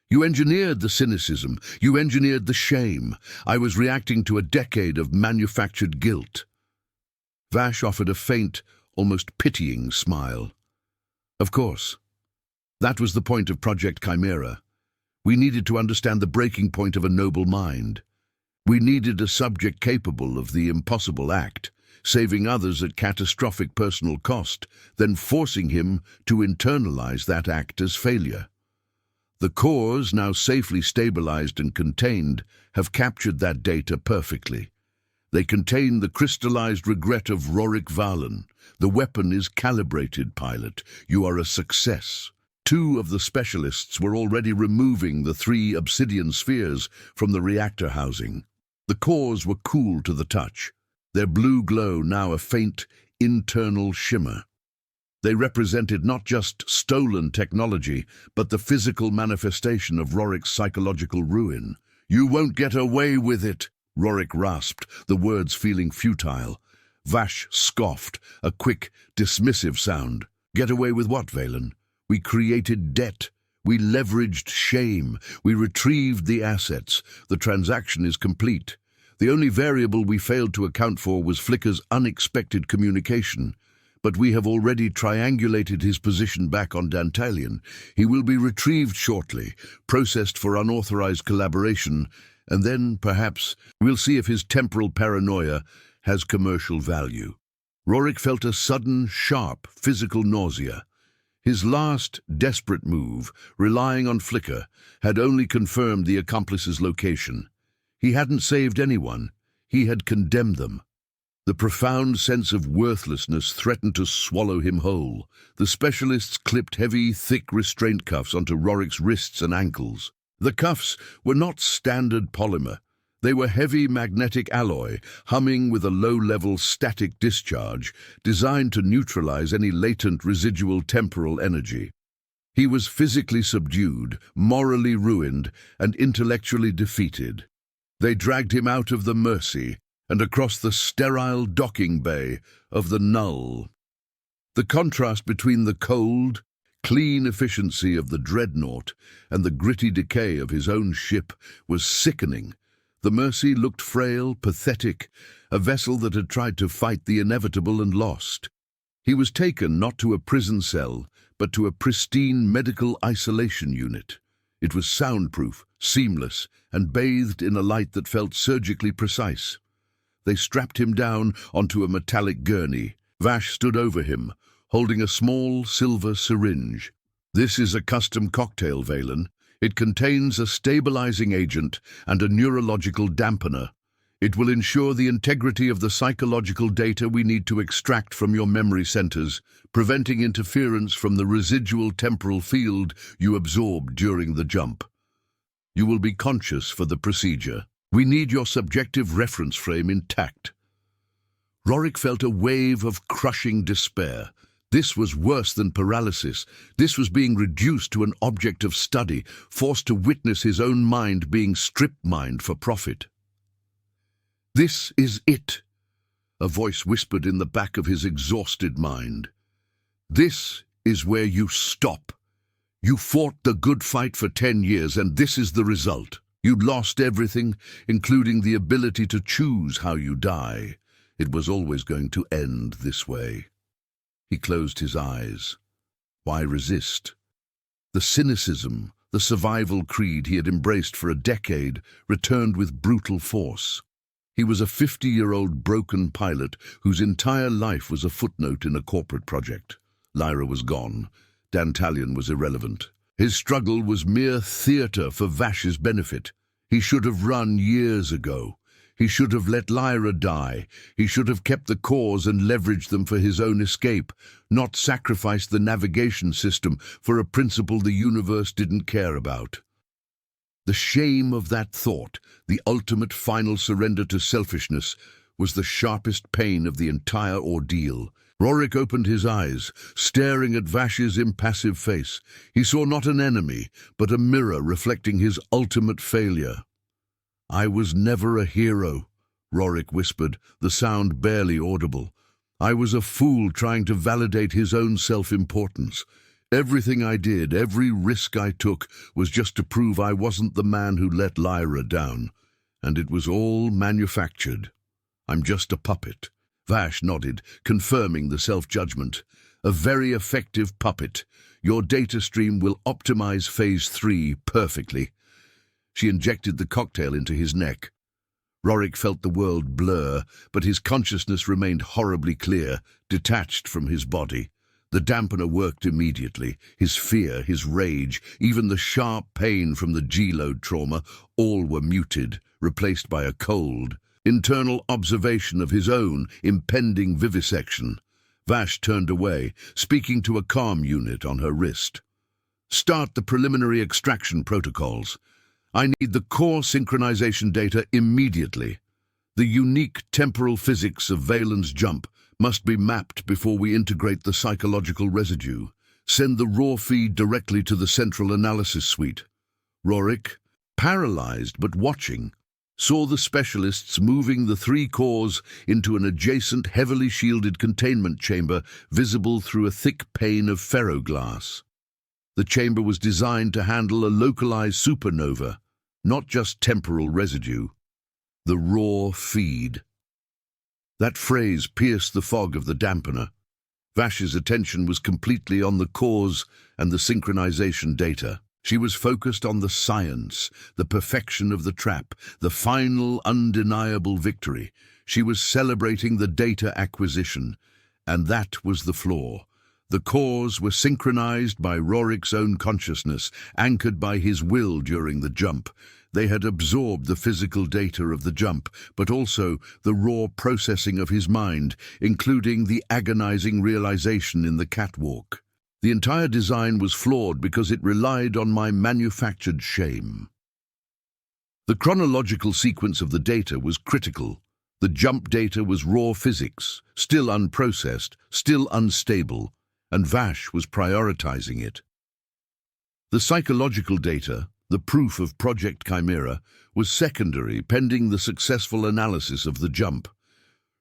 "You engineered the cynicism. You engineered the shame. I was reacting to a decade of manufactured guilt." Vash offered a faint, almost pitying smile. "Of course. That was the point of Project Chimera. We needed to understand the breaking point of a noble mind. We needed a subject capable of the impossible act, saving others at catastrophic personal cost, then forcing him to internalize that act as failure. The cores, now safely stabilized and contained, have captured that data perfectly. They contain the crystallized regret of Rorik Valen. The weapon is calibrated, pilot. You are a success." 2 of the specialists were already removing the 3 obsidian spheres from the reactor housing. The cores were cool to the touch, their blue glow now a faint, internal shimmer. They represented not just stolen technology, but the physical manifestation of Rorik's psychological ruin. "You won't get away with it," Rorik rasped, the words feeling futile. Vash scoffed, a quick, dismissive sound. "Get away with what, Valen? We created debt. We leveraged shame. We retrieved the assets. The transaction is complete. The only variable we failed to account for was Flicker's unexpected communication. But we have already triangulated his position back on Dantalion. He will be retrieved shortly, processed for unauthorized collaboration, and then, perhaps, we'll see if his temporal paranoia has commercial value." Rorik felt a sudden, sharp, physical nausea. His last, desperate move, relying on Flicker, had only confirmed the accomplice's location. He hadn't saved anyone. He had condemned them. The profound sense of worthlessness threatened to swallow him whole. The specialists clipped heavy, thick restraint cuffs onto Rorik's wrists and ankles. The cuffs were not standard polymer. They were heavy magnetic alloy, humming with a low-level static discharge, designed to neutralize any latent residual temporal energy. He was physically subdued, morally ruined, and intellectually defeated. They dragged him out of the Mercy and across the sterile docking bay of the Null. The contrast between the cold, clean efficiency of the dreadnought and the gritty decay of his own ship was sickening. The Mercy looked frail, pathetic, a vessel that had tried to fight the inevitable and lost. He was taken not to a prison cell, but to a pristine medical isolation unit. It was soundproof, seamless, and bathed in a light that felt surgically precise. They strapped him down onto a metallic gurney. Vash stood over him, holding a small silver syringe. "This is a custom cocktail, Valen. It contains a stabilizing agent and a neurological dampener. It will ensure the integrity of the psychological data we need to extract from your memory centers, preventing interference from the residual temporal field you absorbed during the jump. You will be conscious for the procedure. We need your subjective reference frame intact. Rorik felt a wave of crushing despair. This was worse than paralysis. This was being reduced to an object of study, forced to witness his own mind being strip-mined for profit. "This is it," a voice whispered in the back of his exhausted mind. "This is where you stop. You fought the good fight for 10 years, and this is the result. You lost everything, including the ability to choose how you die. It was always going to end this way." He closed his eyes. Why resist? The cynicism, the survival creed he had embraced for a decade, returned with brutal force. He was a 50-year-old broken pilot whose entire life was a footnote in a corporate project. Lyra was gone. Dantalion was irrelevant. His struggle was mere theatre for Vash's benefit. He should have run years ago. He should have let Lyra die. He should have kept the cores and leveraged them for his own escape, not sacrificed the navigation system for a principle the universe didn't care about. The shame of that thought, the ultimate final surrender to selfishness, was the sharpest pain of the entire ordeal. Rorik opened his eyes, staring at Vash's impassive face. He saw not an enemy, but a mirror reflecting his ultimate failure. "I was never a hero," Rorik whispered, the sound barely audible. "I was a fool trying to validate his own self-importance. Everything I did, every risk I took, was just to prove I wasn't the man who let Lyra down. And it was all manufactured. I'm just a puppet." Vash nodded, confirming the self-judgment. "A very effective puppet. Your data stream will optimize Phase 3 perfectly." She injected the cocktail into his neck. Rorik felt the world blur, but his consciousness remained horribly clear, detached from his body. The dampener worked immediately. His fear, his rage, even the sharp pain from the G-load trauma, all were muted, replaced by a cold, internal observation of his own impending vivisection. Vash turned away, speaking to a comm unit on her wrist. "Start the preliminary extraction protocols. I need the core synchronization data immediately. The unique temporal physics of Valen's jump must be mapped before we integrate the psychological residue. Send the raw feed directly to the central analysis suite." Rorik, paralyzed but watching, saw the specialists moving the 3 cores into an adjacent heavily shielded containment chamber visible through a thick pane of ferroglass. The chamber was designed to handle a localized supernova, not just temporal residue. The raw feed. That phrase pierced the fog of the dampener. Vash's attention was completely on the cores and the synchronization data. She was focused on the science, the perfection of the trap, the final undeniable victory. She was celebrating the data acquisition, and that was the flaw. The cores were synchronized by Rorik's own consciousness, anchored by his will during the jump. They had absorbed the physical data of the jump, but also the raw processing of his mind, including the agonizing realization in the catwalk. The entire design was flawed because it relied on my manufactured shame. The chronological sequence of the data was critical. The jump data was raw physics, still unprocessed, still unstable, and Vash was prioritizing it. The psychological data, the proof of Project Chimera, was secondary, pending the successful analysis of the jump.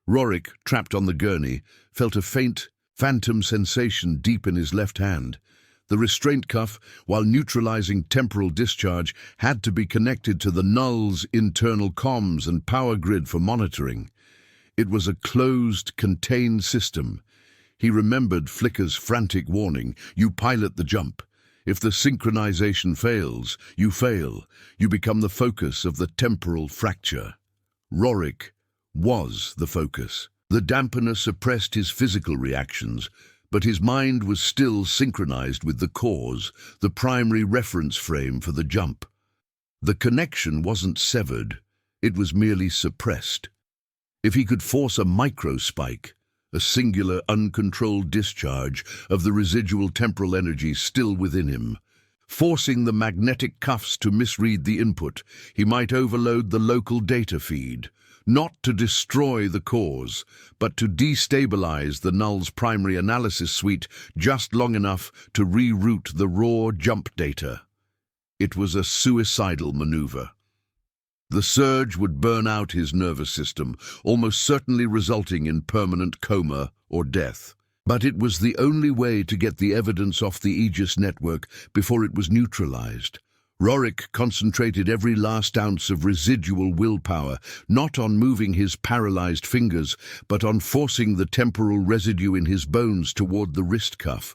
Rorik, trapped on the gurney, felt a faint, phantom sensation deep in his left hand. The restraint cuff, while neutralizing temporal discharge, had to be connected to the null's internal comms and power grid for monitoring. It was a closed, contained system. He remembered Flicker's frantic warning, "You pilot the jump. If the synchronization fails, you fail. You become the focus of the temporal fracture." Rorik was the focus. The dampener suppressed his physical reactions, but his mind was still synchronized with the cores, the primary reference frame for the jump. The connection wasn't severed. It was merely suppressed. If he could force a microspike, a singular uncontrolled discharge of the residual temporal energy still within him, forcing the magnetic cuffs to misread the input, he might overload the local data feed, not to destroy the cause, but to destabilize the null's primary analysis suite just long enough to reroute the raw jump data. It was a suicidal maneuver. The surge would burn out his nervous system, almost certainly resulting in permanent coma or death. But it was the only way to get the evidence off the Aegis network before it was neutralized. Rorik concentrated every last ounce of residual willpower, not on moving his paralyzed fingers, but on forcing the temporal residue in his bones toward the wrist cuff.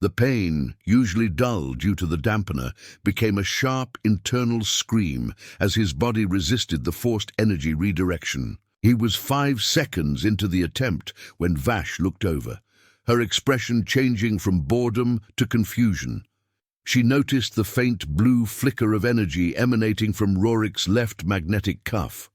The pain, usually dull due to the dampener, became a sharp internal scream as his body resisted the forced energy redirection. He was 5 seconds into the attempt when Vash looked over, her expression changing from boredom to confusion. She noticed the faint blue flicker of energy emanating from Rorik's left magnetic cuff.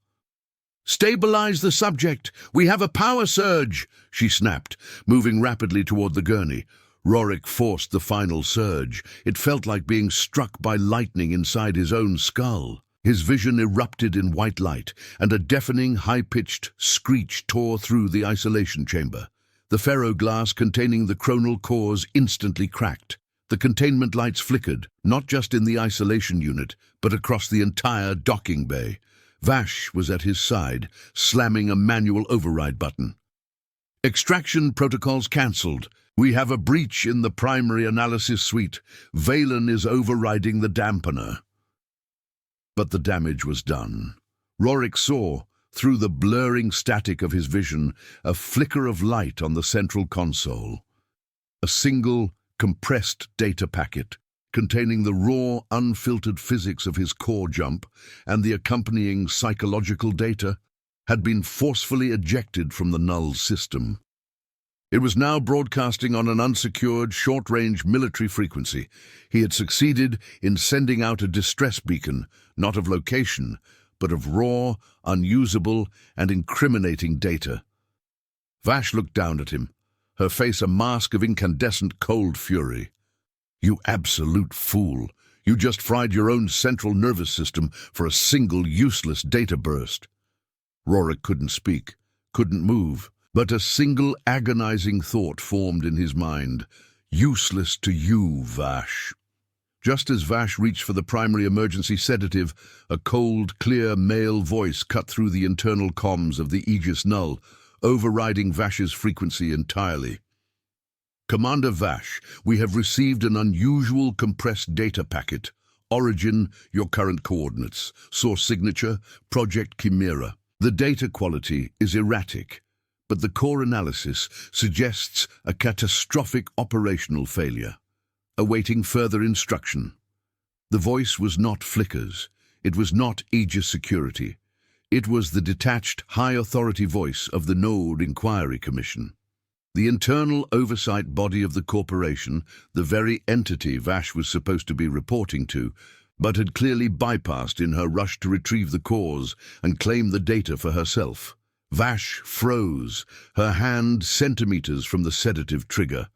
"Stabilize the subject! We have a power surge!" she snapped, moving rapidly toward the gurney. Rorik forced the final surge. It felt like being struck by lightning inside his own skull. His vision erupted in white light, and a deafening, high-pitched screech tore through the isolation chamber. The ferroglass containing the chronal cores instantly cracked. The containment lights flickered, not just in the isolation unit, but across the entire docking bay. Vash was at his side, slamming a manual override button. "Extraction protocols cancelled. We have a breach in the primary analysis suite. Valen is overriding the dampener." But the damage was done. Rorik saw, through the blurring static of his vision, a flicker of light on the central console. A single, compressed data packet, containing the raw, unfiltered physics of his core jump and the accompanying psychological data, had been forcefully ejected from the null system. It was now broadcasting on an unsecured, short-range military frequency. He had succeeded in sending out a distress beacon, not of location, but of raw, unusable, and incriminating data. Vash looked down at him, her face a mask of incandescent cold fury. "You absolute fool! You just fried your own central nervous system for a single useless data burst." Rorik couldn't speak, couldn't move, but a single agonizing thought formed in his mind. "Useless to you, Vash." Just as Vash reached for the primary emergency sedative, a cold, clear male voice cut through the internal comms of the Aegis Null, overriding Vash's frequency entirely. "Commander Vash, we have received an unusual compressed data packet. Origin, your current coordinates. Source signature, Project Chimera. The data quality is erratic, but the core analysis suggests a catastrophic operational failure. Awaiting further instruction." The voice was not Flicker's. It was not Aegis Security. It was the detached, high-authority voice of the Node Inquiry Commission. The internal oversight body of the corporation, the very entity Vash was supposed to be reporting to, but had clearly bypassed in her rush to retrieve the cores and claim the data for herself. Vash froze, her hand centimeters from the sedative trigger.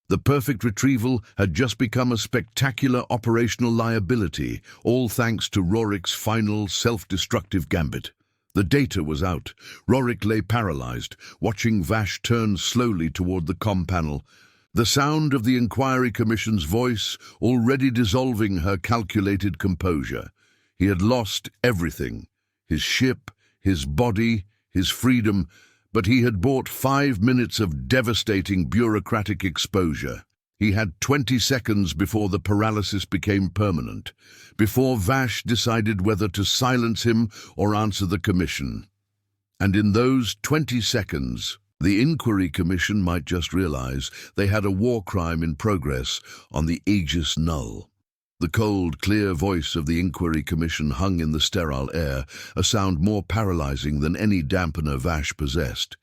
The perfect retrieval had just become a spectacular operational liability, all thanks to Rorik's final self-destructive gambit. The data was out. Rorik lay paralyzed, watching Vash turn slowly toward the comm panel. The sound of the Inquiry Commission's voice already dissolving her calculated composure. He had lost everything. His ship, his body, his freedom, but he had bought 5 minutes of devastating bureaucratic exposure. He had 20 seconds before the paralysis became permanent, before Vash decided whether to silence him or answer the commission. And in those 20 seconds, the Inquiry Commission might just realize they had a war crime in progress on the Aegis Null. The cold, clear voice of the Inquiry Commission hung in the sterile air, a sound more paralyzing than any dampener Vash possessed.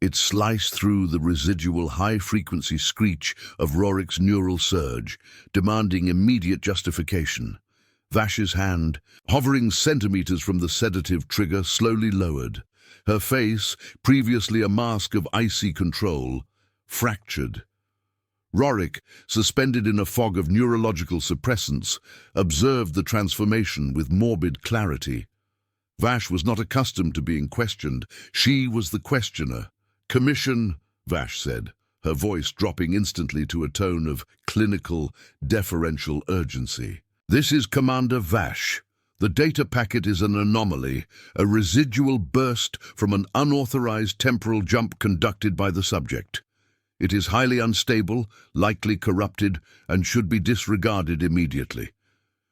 It sliced through the residual high-frequency screech of Rorik's neural surge, demanding immediate justification. Vash's hand, hovering centimeters from the sedative trigger, slowly lowered. Her face, previously a mask of icy control, fractured. Rorik, suspended in a fog of neurological suppressants, observed the transformation with morbid clarity. Vash was not accustomed to being questioned. She was the questioner. "Commission," Vash said, her voice dropping instantly to a tone of clinical, deferential urgency. "This is Commander Vash. The data packet is an anomaly, a residual burst from an unauthorized temporal jump conducted by the subject. It is highly unstable, likely corrupted, and should be disregarded immediately.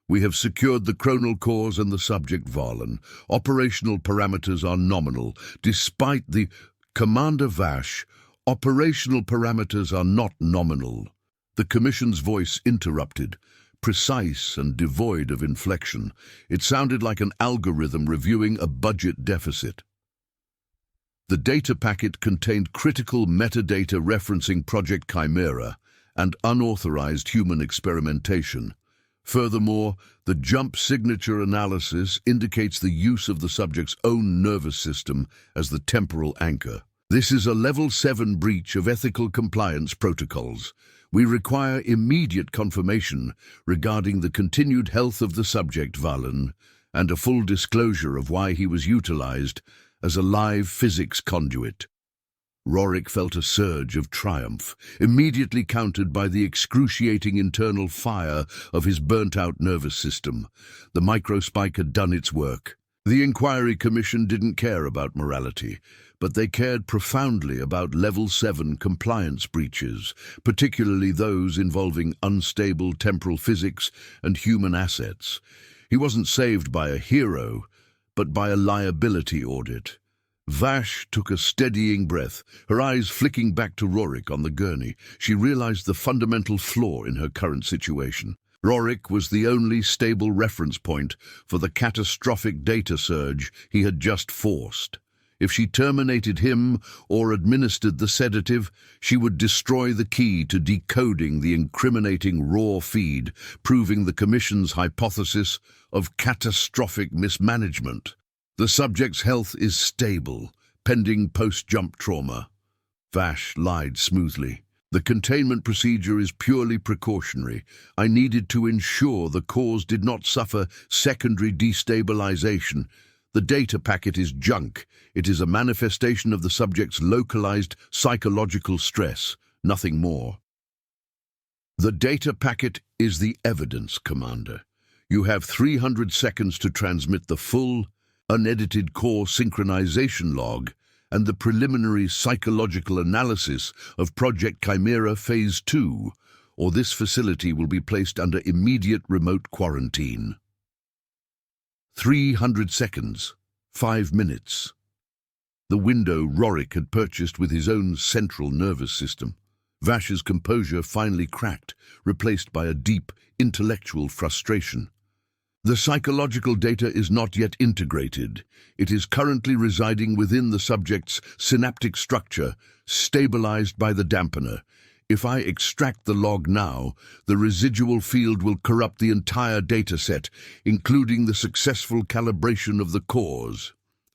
We have secured the chronal cores and the subject Valen. Operational parameters are nominal, despite the—" "Commander Vash, operational parameters are not nominal." The Commission's voice interrupted, precise and devoid of inflection. It sounded like an algorithm reviewing a budget deficit. The data packet contained critical metadata referencing Project Chimera and unauthorized human experimentation. Furthermore, the jump signature analysis indicates the use of the subject's own nervous system as the temporal anchor. This is a Level 7 breach of ethical compliance protocols. We require immediate confirmation regarding the continued health of the subject, Valen, and a full disclosure of why he was utilized as a live physics conduit. Rorik felt a surge of triumph, immediately countered by the excruciating internal fire of his burnt-out nervous system. The microspike had done its work. The Inquiry Commission didn't care about morality, but they cared profoundly about Level 7 compliance breaches, particularly those involving unstable temporal physics and human assets. He wasn't saved by a hero, but by a liability audit. Vash took a steadying breath, her eyes flicking back to Rorik on the gurney. She realized the fundamental flaw in her current situation. Rorik was the only stable reference point for the catastrophic data surge he had just forced. If she terminated him or administered the sedative, she would destroy the key to decoding the incriminating raw feed, proving the Commission's hypothesis of catastrophic mismanagement. The subject's health is stable, pending post-jump trauma. Vash lied smoothly. The containment procedure is purely precautionary. I needed to ensure the cores did not suffer secondary destabilization. The data packet is junk. It is a manifestation of the subject's localized psychological stress, nothing more. The data packet is the evidence, Commander. You have 300 seconds to transmit the full, unedited core synchronization log and the preliminary psychological analysis of Project Chimera Phase 2, or this facility will be placed under immediate remote quarantine. 300 seconds. 5 minutes. The window Rorik had purchased with his own central nervous system. Vash's composure finally cracked, replaced by a deep, intellectual frustration. The psychological data is not yet integrated. It is currently residing within the subject's synaptic structure, stabilized by the dampener. If I extract the log now, the residual field will corrupt the entire dataset, including the successful calibration of the cores.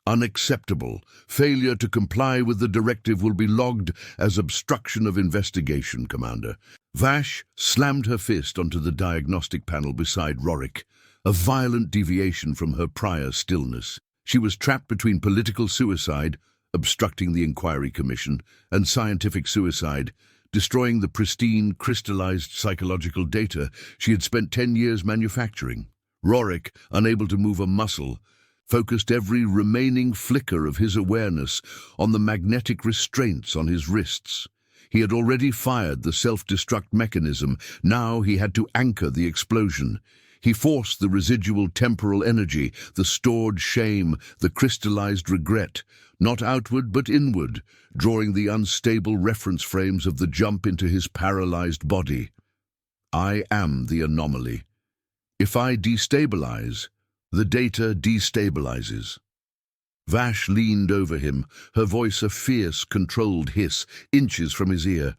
Unacceptable. Failure to comply with the directive will be logged as obstruction of investigation, Commander. Vash slammed her fist onto the diagnostic panel beside Rorik, a violent deviation from her prior stillness. She was trapped between political suicide, obstructing the Inquiry Commission, and scientific suicide, destroying the pristine, crystallized psychological data she had spent 10 years manufacturing. Rorik, unable to move a muscle, focused every remaining flicker of his awareness on the magnetic restraints on his wrists. He had already fired the self-destruct mechanism. Now he had to anchor the explosion. He forced the residual temporal energy, the stored shame, the crystallized regret, not outward but inward, drawing the unstable reference frames of the jump into his paralyzed body. I am the anomaly. If I destabilize, the data destabilizes. Vash leaned over him, her voice a fierce, controlled hiss, inches from his ear.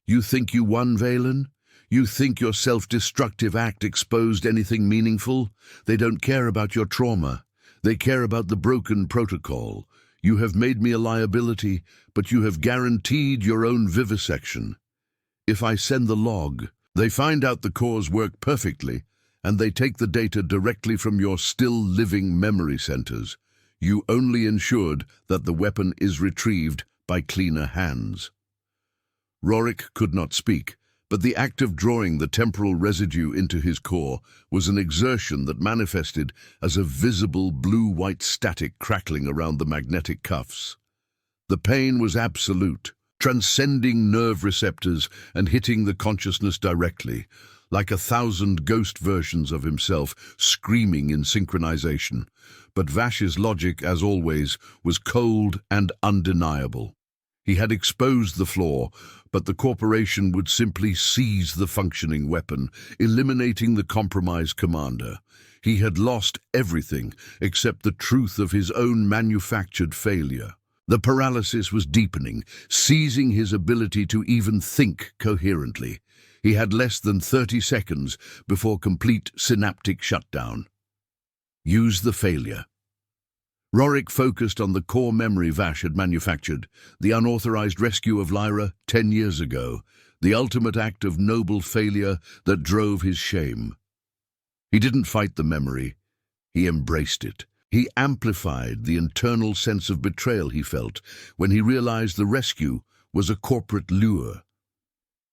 You think you won, Valen? You think your self-destructive act exposed anything meaningful? They don't care about your trauma. They care about the broken protocol. You have made me a liability, but you have guaranteed your own vivisection. If I send the log, they find out the cores work perfectly, and they take the data directly from your still-living memory centers. You only ensured that the weapon is retrieved by cleaner hands. Rorik could not speak, but the act of drawing the temporal residue into his core was an exertion that manifested as a visible blue-white static crackling around the magnetic cuffs. The pain was absolute, transcending nerve receptors and hitting the consciousness directly, like 1,000 ghost versions of himself screaming in synchronization. But Vash's logic, as always, was cold and undeniable. He had exposed the flaw, but the corporation would simply seize the functioning weapon, eliminating the compromised commander. He had lost everything except the truth of his own manufactured failure. The paralysis was deepening, seizing his ability to even think coherently. He had less than 30 seconds before complete synaptic shutdown. Use the failure. Rorik focused on the core memory Vash had manufactured, the unauthorized rescue of Lyra 10 years ago, the ultimate act of noble failure that drove his shame. He didn't fight the memory, he embraced it. He amplified the internal sense of betrayal he felt when he realized the rescue was a corporate lure.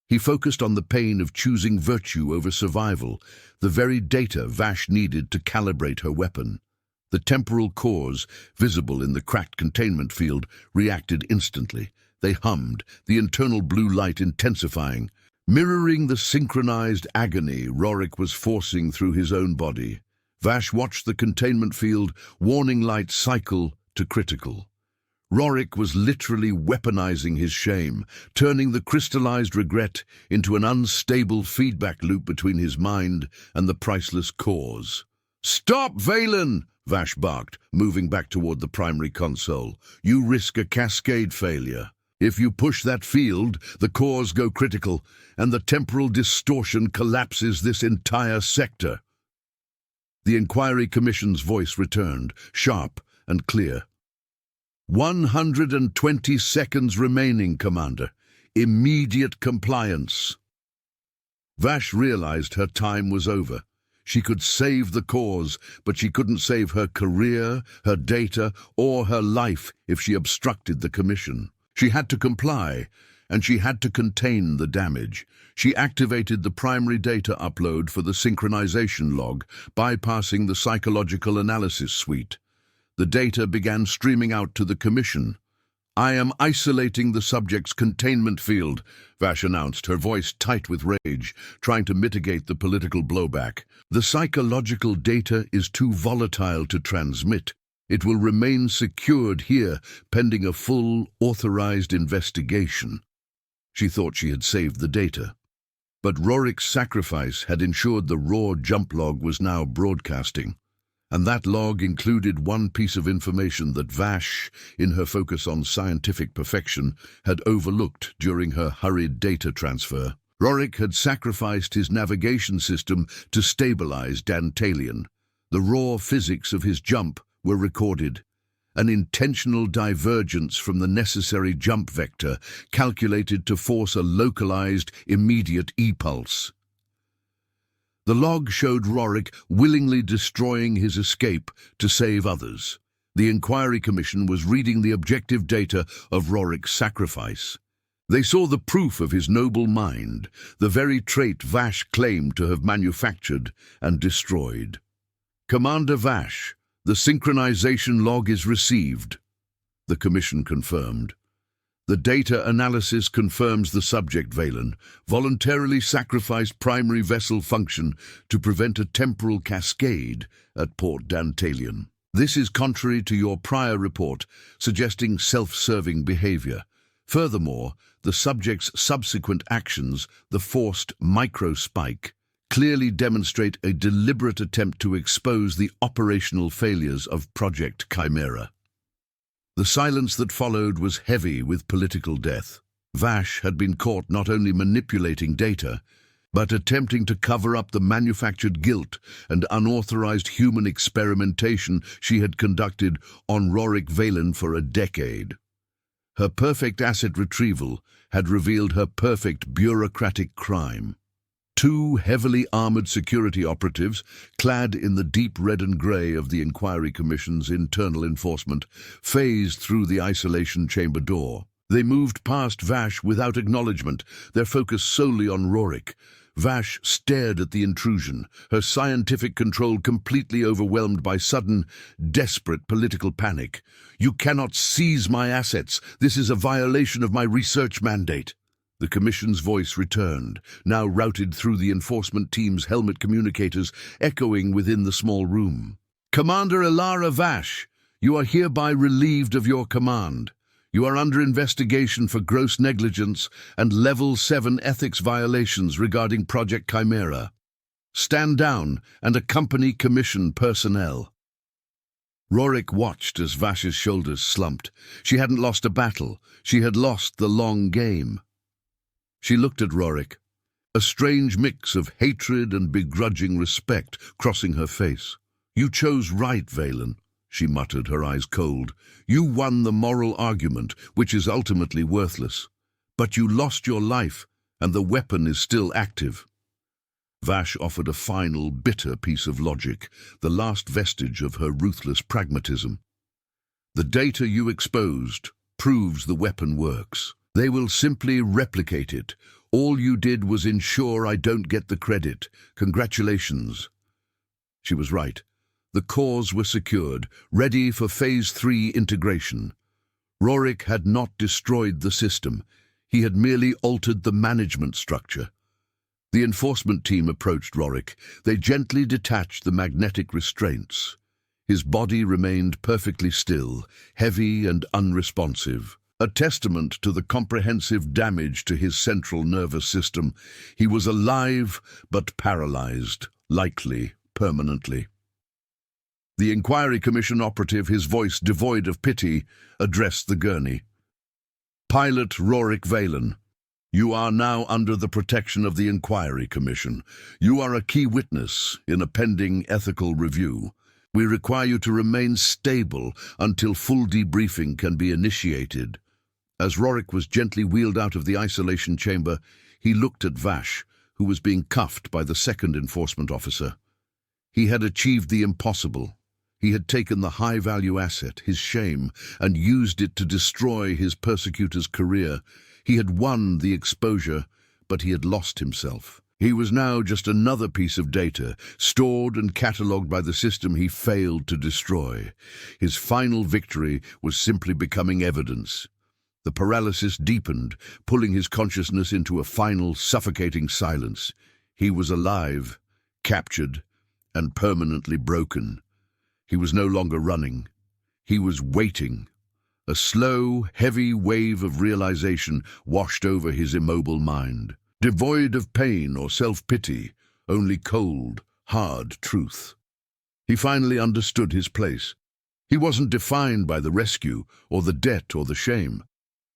He focused on the pain of choosing virtue over survival, the very data Vash needed to calibrate her weapon. The temporal cores, visible in the cracked containment field, reacted instantly. They hummed, the internal blue light intensifying, mirroring the synchronized agony Rorik was forcing through his own body. Vash watched the containment field, warning light cycle to critical. Rorik was literally weaponizing his shame, turning the crystallized regret into an unstable feedback loop between his mind and the priceless cause. "Stop, Valen!" Vash barked, moving back toward the primary console. "You risk a cascade failure. If you push that field, the cores go critical, and the temporal distortion collapses this entire sector." The Inquiry Commission's voice returned, sharp and clear. 120 seconds remaining, Commander. Immediate compliance." Vash realized her time was over. She could save the cause, but she couldn't save her career, her data, or her life if she obstructed the commission. She had to comply, and she had to contain the damage. She activated the primary data upload for the synchronization log, bypassing the psychological analysis suite. The data began streaming out to the commission. "I am isolating the subject's containment field," Vash announced, her voice tight with rage, trying to mitigate the political blowback. "The psychological data is too volatile to transmit. It will remain secured here, pending a full, authorized investigation." She thought she had saved the data. But Rorik's sacrifice had ensured the raw jump log was now broadcasting. And that log included one piece of information that Vash, in her focus on scientific perfection, had overlooked during her hurried data transfer. Rorik had sacrificed his navigation system to stabilize Dantalian. The raw physics of his jump were recorded. An intentional divergence from the necessary jump vector, calculated to force a localized, immediate e-pulse. The log showed Rorik willingly destroying his escape to save others. The Inquiry Commission was reading the objective data of Rorik's sacrifice. They saw the proof of his noble mind, the very trait Vash claimed to have manufactured and destroyed. "Commander Vash, the synchronization log is received," the Commission confirmed. "The data analysis confirms the subject, Valen, voluntarily sacrificed primary vessel function to prevent a temporal cascade at Port Dantalian. This is contrary to your prior report, suggesting self-serving behavior. Furthermore, the subject's subsequent actions, the forced micro-spike, clearly demonstrate a deliberate attempt to expose the operational failures of Project Chimera." The silence that followed was heavy with political death. Vash had been caught not only manipulating data, but attempting to cover up the manufactured guilt and unauthorized human experimentation she had conducted on Rorik Valen for a decade. Her perfect asset retrieval had revealed her perfect bureaucratic crime. Two heavily armored security operatives, clad in the deep red and grey of the Inquiry Commission's internal enforcement, phased through the isolation chamber door. They moved past Vash without acknowledgement, their focus solely on Rorik. Vash stared at the intrusion, her scientific control completely overwhelmed by sudden, desperate political panic. "You cannot seize my assets. This is a violation of my research mandate." The Commission's voice returned, now routed through the enforcement team's helmet communicators, echoing within the small room. "Commander Ilara Vash, you are hereby relieved of your command. You are under investigation for gross negligence and Level 7 ethics violations regarding Project Chimera. Stand down and accompany Commission personnel." Rorik watched as Vash's shoulders slumped. She hadn't lost a battle. She had lost the long game. She looked at Rorik, a strange mix of hatred and begrudging respect crossing her face. "You chose right, Valen," she muttered, her eyes cold. "You won the moral argument, which is ultimately worthless. But you lost your life, and the weapon is still active." Vash offered a final, bitter piece of logic, the last vestige of her ruthless pragmatism. "The data you exposed proves the weapon works. They will simply replicate it. All you did was ensure I don't get the credit. Congratulations." She was right. The cores were secured, ready for Phase 3 integration. Rorik had not destroyed the system. He had merely altered the management structure. The enforcement team approached Rorik. They gently detached the magnetic restraints. His body remained perfectly still, heavy and unresponsive. A testament to the comprehensive damage to his central nervous system. He was alive but paralyzed, likely permanently. The Inquiry Commission operative, his voice devoid of pity, addressed the gurney. "Pilot Rorik Valen, you are now under the protection of the Inquiry Commission. You are a key witness in a pending ethical review. We require you to remain stable until full debriefing can be initiated." As Rorik was gently wheeled out of the isolation chamber, he looked at Vash, who was being cuffed by the second enforcement officer. He had achieved the impossible. He had taken the high-value asset, his shame, and used it to destroy his persecutor's career. He had won the exposure, but he had lost himself. He was now just another piece of data, stored and catalogued by the system he failed to destroy. His final victory was simply becoming evidence. The paralysis deepened, pulling his consciousness into a final, suffocating silence. He was alive, captured, and permanently broken. He was no longer running. He was waiting. A slow, heavy wave of realization washed over his immobile mind. Devoid of pain or self-pity, only cold, hard truth. He finally understood his place. He wasn't defined by the rescue, or the debt, or the shame.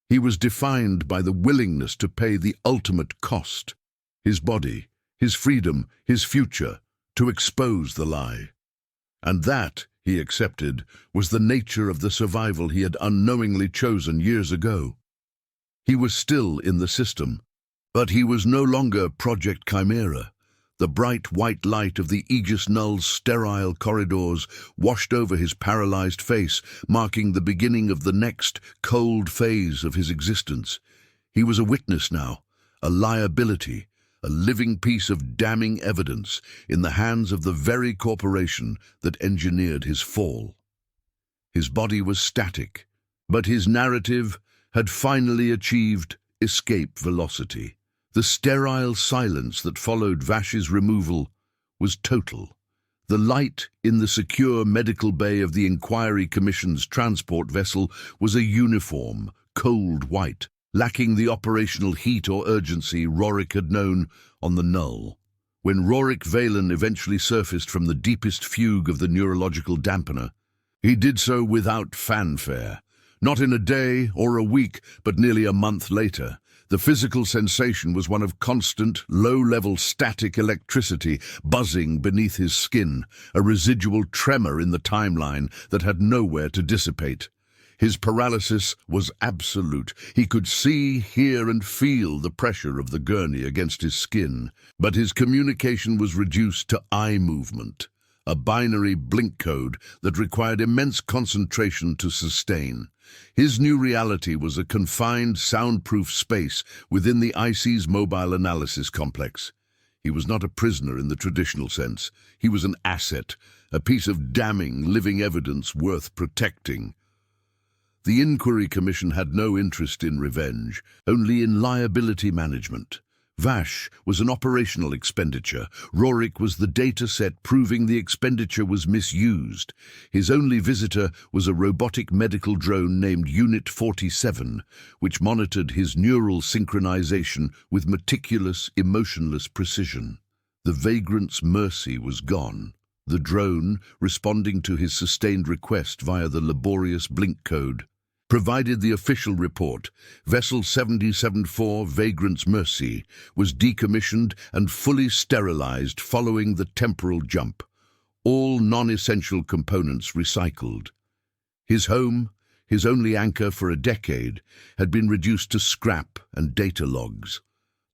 He was defined by the willingness to pay the ultimate cost. His body, his freedom, his future, to expose the lie. And that, he accepted, was the nature of the survival he had unknowingly chosen years ago. He was still in the system, but he was no longer Project Chimera. The bright white light of the Aegis Null's sterile corridors washed over his paralyzed face, marking the beginning of the next cold phase of his existence. He was a witness now, a liability, a living piece of damning evidence in the hands of the very corporation that engineered his fall. His body was static, but his narrative had finally achieved escape velocity. The sterile silence that followed Vash's removal was total. The light in the secure medical bay of the Inquiry Commission's transport vessel was a uniform, cold white, lacking the operational heat or urgency Rorik had known on the Null. When Rorik Valen eventually surfaced from the deepest fugue of the neurological dampener, he did so without fanfare. Not in a day or a week, but nearly a month later. The physical sensation was one of constant, low-level static electricity buzzing beneath his skin, a residual tremor in the timeline that had nowhere to dissipate. His paralysis was absolute. He could see, hear, and feel the pressure of the gurney against his skin, but his communication was reduced to eye movement, a binary blink code that required immense concentration to sustain. His new reality was a confined, soundproof space within the IC's mobile analysis complex. He was not a prisoner in the traditional sense. He was an asset, a piece of damning, living evidence worth protecting. The Inquiry Commission had no interest in revenge, only in liability management. Vash was an operational expenditure. Rorik was the data set proving the expenditure was misused. His only visitor was a robotic medical drone named Unit 47, which monitored his neural synchronization with meticulous, emotionless precision. The vagrant's mercy was gone. The drone, responding to his sustained request via the laborious blink code, provided the official report. Vessel 774 Vagrant's Mercy was decommissioned and fully sterilized following the temporal jump. All non-essential components recycled. His home, his only anchor for a decade, had been reduced to scrap and data logs.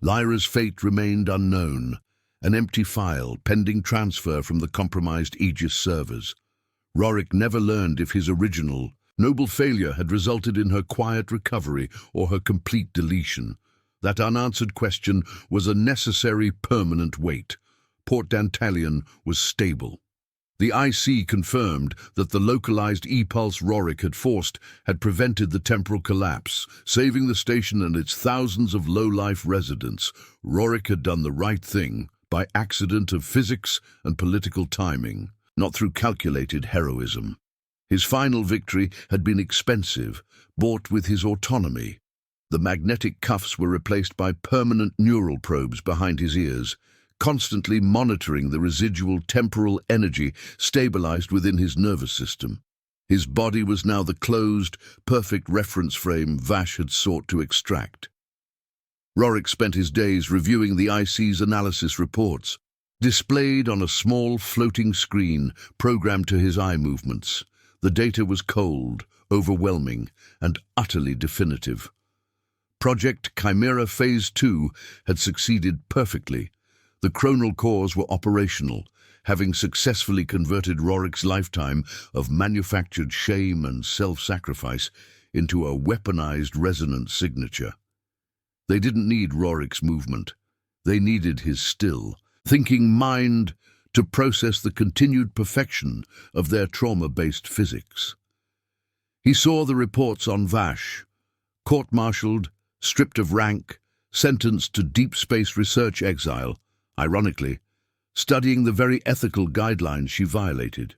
Lyra's fate remained unknown, an empty file pending transfer from the compromised Aegis servers. Rorik never learned if his original, noble failure had resulted in her quiet recovery or her complete deletion. That unanswered question was a necessary permanent weight. Port Dantalion was stable. The IC confirmed that the localized e-pulse Rorik had forced had prevented the temporal collapse, saving the station and its thousands of low-life residents. Rorik had done the right thing by accident of physics and political timing, not through calculated heroism. His final victory had been expensive, bought with his autonomy. The magnetic cuffs were replaced by permanent neural probes behind his ears, constantly monitoring the residual temporal energy stabilized within his nervous system. His body was now the closed, perfect reference frame Vash had sought to extract. Rorik spent his days reviewing the IC's analysis reports, displayed on a small floating screen programmed to his eye movements. The data was cold, overwhelming, and utterly definitive. Project Chimera Phase 2 had succeeded perfectly. The chronal cores were operational, having successfully converted Rorik's lifetime of manufactured shame and self-sacrifice into a weaponized resonance signature. They didn't need Rorik's movement. They needed his still, thinking mind to process the continued perfection of their trauma-based physics. He saw the reports on Vash, court-martialed, stripped of rank, sentenced to deep space research exile, ironically, studying the very ethical guidelines she violated.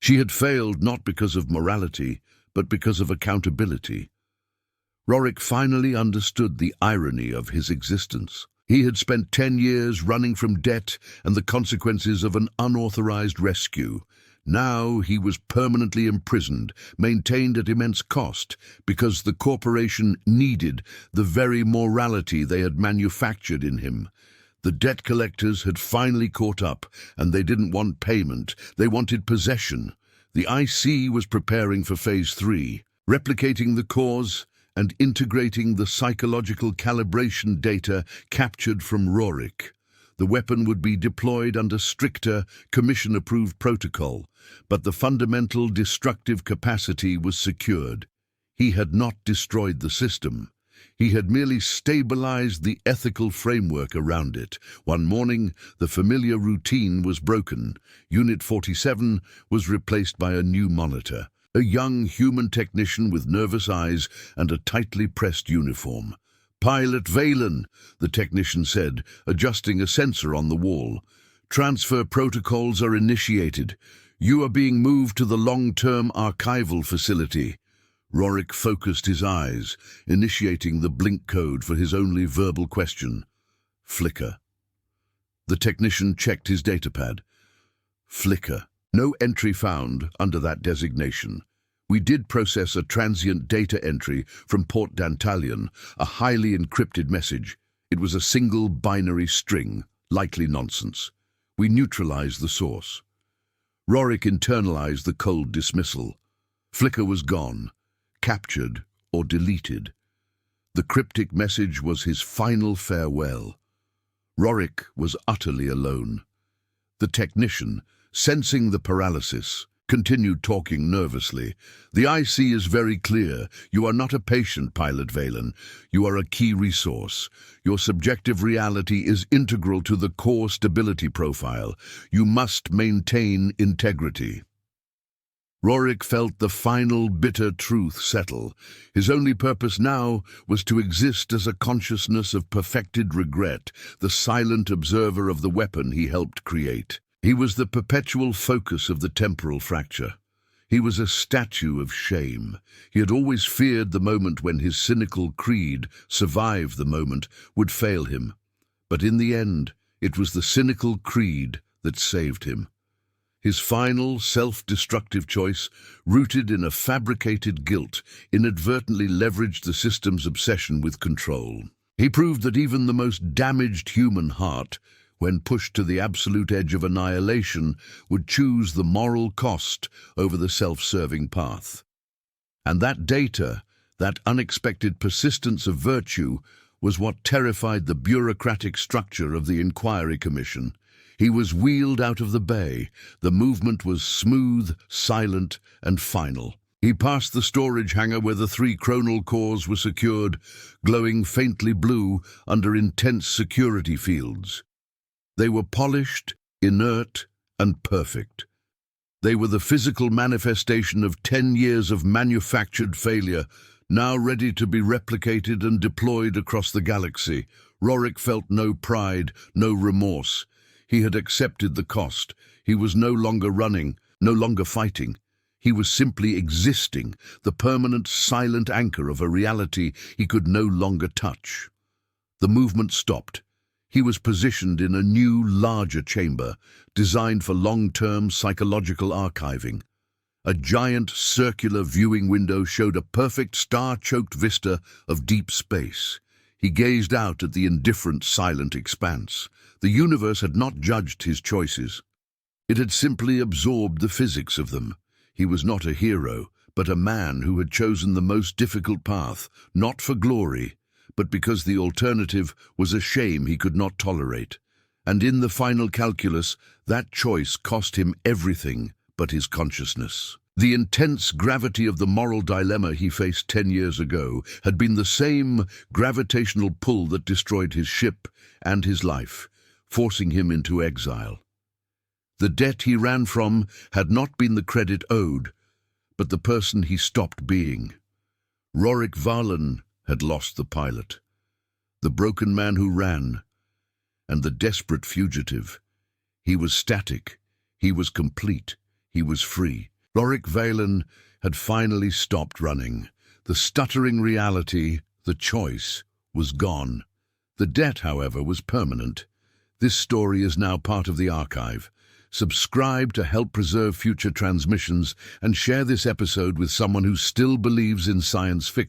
She had failed not because of morality, but because of accountability. Rorik finally understood the irony of his existence. He had spent 10 years running from debt and the consequences of an unauthorized rescue. Now he was permanently imprisoned, maintained at immense cost, because the corporation needed the very morality they had manufactured in him. The debt collectors had finally caught up, and they didn't want payment, they wanted possession. The IC was preparing for Phase 3, replicating the cause and integrating the psychological calibration data captured from Rorik. The weapon would be deployed under stricter, commission-approved protocol, but the fundamental destructive capacity was secured. He had not destroyed the system. He had merely stabilized the ethical framework around it. One morning, the familiar routine was broken. Unit 47 was replaced by a new monitor. A young human technician with nervous eyes and a tightly pressed uniform. "Pilot Valen," the technician said, adjusting a sensor on the wall. "Transfer protocols are initiated. You are being moved to the long-term archival facility." Rorik focused his eyes, initiating the blink code for his only verbal question. "Flicker." The technician checked his datapad. Flicker. No entry found under that designation. We did process a transient data entry from Port Dantalion, a highly encrypted message. It was a single binary string, likely nonsense. We neutralized the source. Rorik internalized the cold dismissal. Flicker was gone, captured or deleted. The cryptic message was his final farewell. Rorik was utterly alone. The technician, sensing the paralysis, continued talking nervously. The IC is very clear. You are not a patient, Pilot Valen. You are a key resource. Your subjective reality is integral to the core stability profile. You must maintain integrity. Rorik felt the final bitter truth settle. His only purpose now was to exist as a consciousness of perfected regret, the silent observer of the weapon he helped create. He was the perpetual focus of the temporal fracture. He was a statue of shame. He had always feared the moment when his cynical creed, survive the moment, would fail him. But in the end, it was the cynical creed that saved him. His final, self-destructive choice, rooted in a fabricated guilt, inadvertently leveraged the system's obsession with control. He proved that even the most damaged human heart, when pushed to the absolute edge of annihilation, would choose the moral cost over the self-serving path. And that data, that unexpected persistence of virtue, was what terrified the bureaucratic structure of the Inquiry Commission. He was wheeled out of the bay. The movement was smooth, silent, and final. He passed the storage hangar where the 3 chronal cores were secured, glowing faintly blue under intense security fields. They were polished, inert, and perfect. They were the physical manifestation of 10 years of manufactured failure, now ready to be replicated and deployed across the galaxy. Rorik felt no pride, no remorse. He had accepted the cost. He was no longer running, no longer fighting. He was simply existing, the permanent, silent anchor of a reality he could no longer touch. The movement stopped. He was positioned in a new, larger chamber, designed for long-term psychological archiving. A giant circular viewing window showed a perfect star-choked vista of deep space. He gazed out at the indifferent, silent expanse. The universe had not judged his choices. It had simply absorbed the physics of them. He was not a hero, but a man who had chosen the most difficult path, not for glory, but because the alternative was a shame he could not tolerate. And in the final calculus, that choice cost him everything but his consciousness. The intense gravity of the moral dilemma he faced 10 years ago had been the same gravitational pull that destroyed his ship and his life, forcing him into exile. The debt he ran from had not been the credit owed, but the person he stopped being. Rorik Valen had lost the pilot, the broken man who ran, and the desperate fugitive. He was static, he was complete, he was free. Rorik Valen had finally stopped running. The stuttering reality, the choice, was gone. The debt, however, was permanent. This story is now part of the archive. Subscribe to help preserve future transmissions and share this episode with someone who still believes in science fiction.